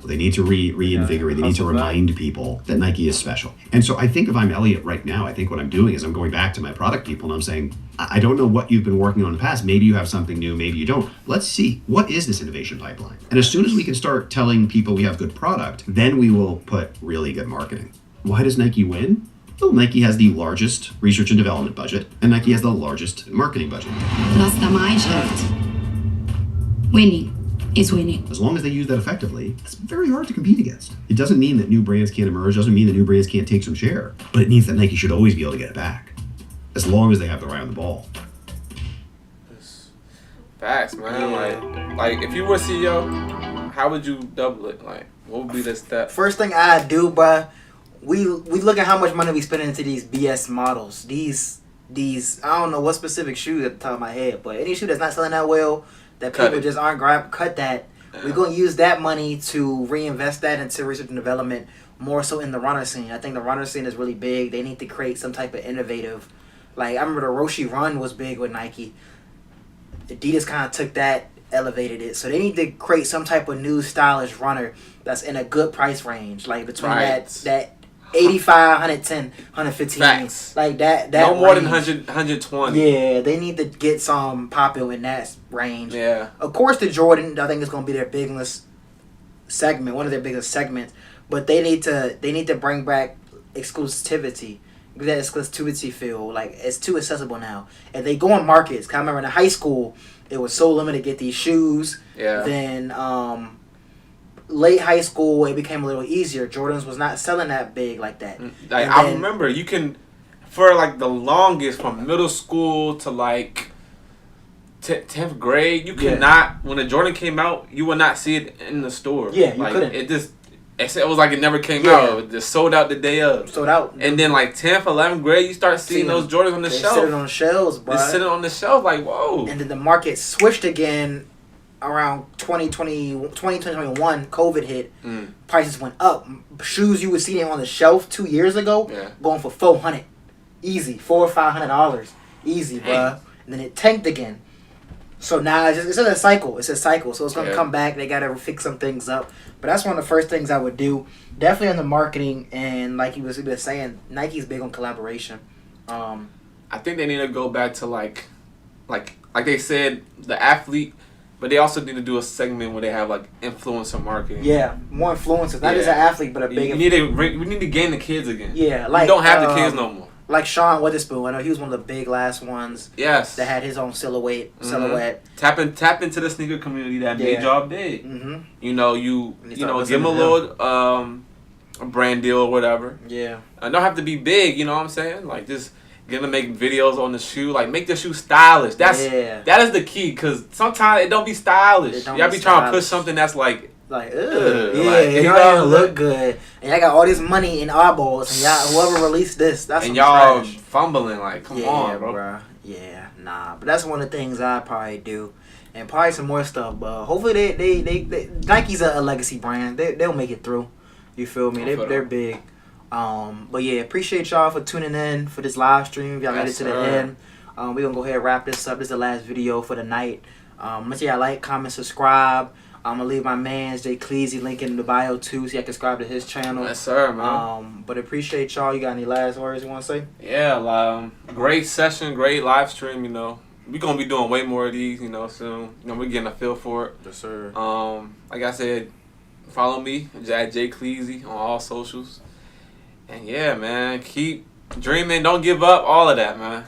They need to reinvigorate. They need to remind people that Nike is special. And so I think if I'm Elliott right now, I think what I'm doing is I'm going back to my product people and I'm saying, I don't know what you've been working on in the past. Maybe you have something new, maybe you don't. Let's see, what is this innovation pipeline? And as soon as we can start telling people we have good product, then we will put really good marketing. Why does Nike win? Still, Nike has the largest research and development budget, and Nike has the largest marketing budget. That's the mindset. Winning is winning. As long as they use that effectively, it's very hard to compete against. It doesn't mean that new brands can't emerge, doesn't mean that new brands can't take some share, but it means that Nike should always be able to get it back, as long as they have their eye on the ball. Facts, man. Like if you were CEO, how would you double it? Like, what would be the step? First thing I do, bruh, we look at how much money we spend into these BS models. These I don't know what specific shoes at the top of my head, but any shoe that's not selling that well, that people just aren't cut that. Yeah. We're gonna use that money to reinvest that into research and development, more so in the runner scene. I think the runner scene is really big. They need to create some type of innovative. Like I remember the Roshi Run was big with Nike. Adidas kind of took that, elevated it. So they need to create some type of new stylish runner that's in a good price range, like between that 85, 110, 115. Facts. Like that no more range. than 100, 120. Yeah, they need to get some popular in that range. Yeah. Of course, the Jordan, I think, is going to be their biggest segment, one of their biggest segments. But they need to bring back exclusivity. That exclusivity feel. Like, it's too accessible now. And they go on markets. 'Cause I remember in high school, it was so limited to get these shoes. Yeah. Then late high school, it became a little easier. Jordans was not selling that big like that. Like, I remember you can, for like the longest, from middle school to like 10th grade, you could not, when a Jordan came out, you would not see it in the store. Yeah, you like, couldn't. It was like it never came out. It just sold out the day of. Sold out. And then like 10th, 11th grade, you start seeing those Jordans on the shelf. Sitting on shelves, bro. They're sitting on the shelf like, whoa. And then the market switched again around 2021. COVID hit. Prices went up. Shoes you were seeing on the shelf 2 years ago, going for $400. Easy. $400 or $500. Easy, bro. And then it tanked again. So now it's a cycle. It's a cycle. So it's going to come back. They got to fix some things up. But that's one of the first things I would do. Definitely on the marketing. And like he was saying, Nike's big on collaboration. I think they need to go back to like they said, the athlete. But they also need to do a segment where they have like influencer marketing. Yeah, more influencers. Not just an athlete, but a big. We need to gain the kids again. Yeah, like we don't have the kids no more. Like Sean Witherspoon, I know he was one of the big last ones. Yes. That had his own silhouette. Tap into the sneaker community that made y'all big. You know, give them a little a brand deal or whatever. Yeah. Don't have to be big. You know what I'm saying? Like just get them to make videos on the shoe. Like make the shoe stylish. That is the key, because sometimes it don't be stylish. Y'all be trying to push something that's like. Y'all look good, and y'all got all this money in eyeballs, and y'all whoever released this, that's and some y'all trash. Fumbling like, come on, bro. Yeah, nah, but that's one of the things I probably do, and probably some more stuff. But hopefully they Nike's a legacy brand. They'll make it through. You feel me? They're big. But yeah, appreciate y'all for tuning in for this live stream. Y'all made it to the end. We're gonna go ahead and wrap this up. This is the last video for the night. Make sure y'all like, comment, subscribe. I'm gonna leave my man's Kleeize link in the bio too, so y'all can subscribe to his channel. Yes, sir, man. But appreciate y'all. You got any last words you want to say? Yeah, great session, great live stream. You know, we're gonna be doing way more of these. You know, soon. You know, we're getting a feel for it. Yes, sir. Like I said, follow me at Kleeize on all socials. And yeah, man, keep dreaming. Don't give up. All of that, man.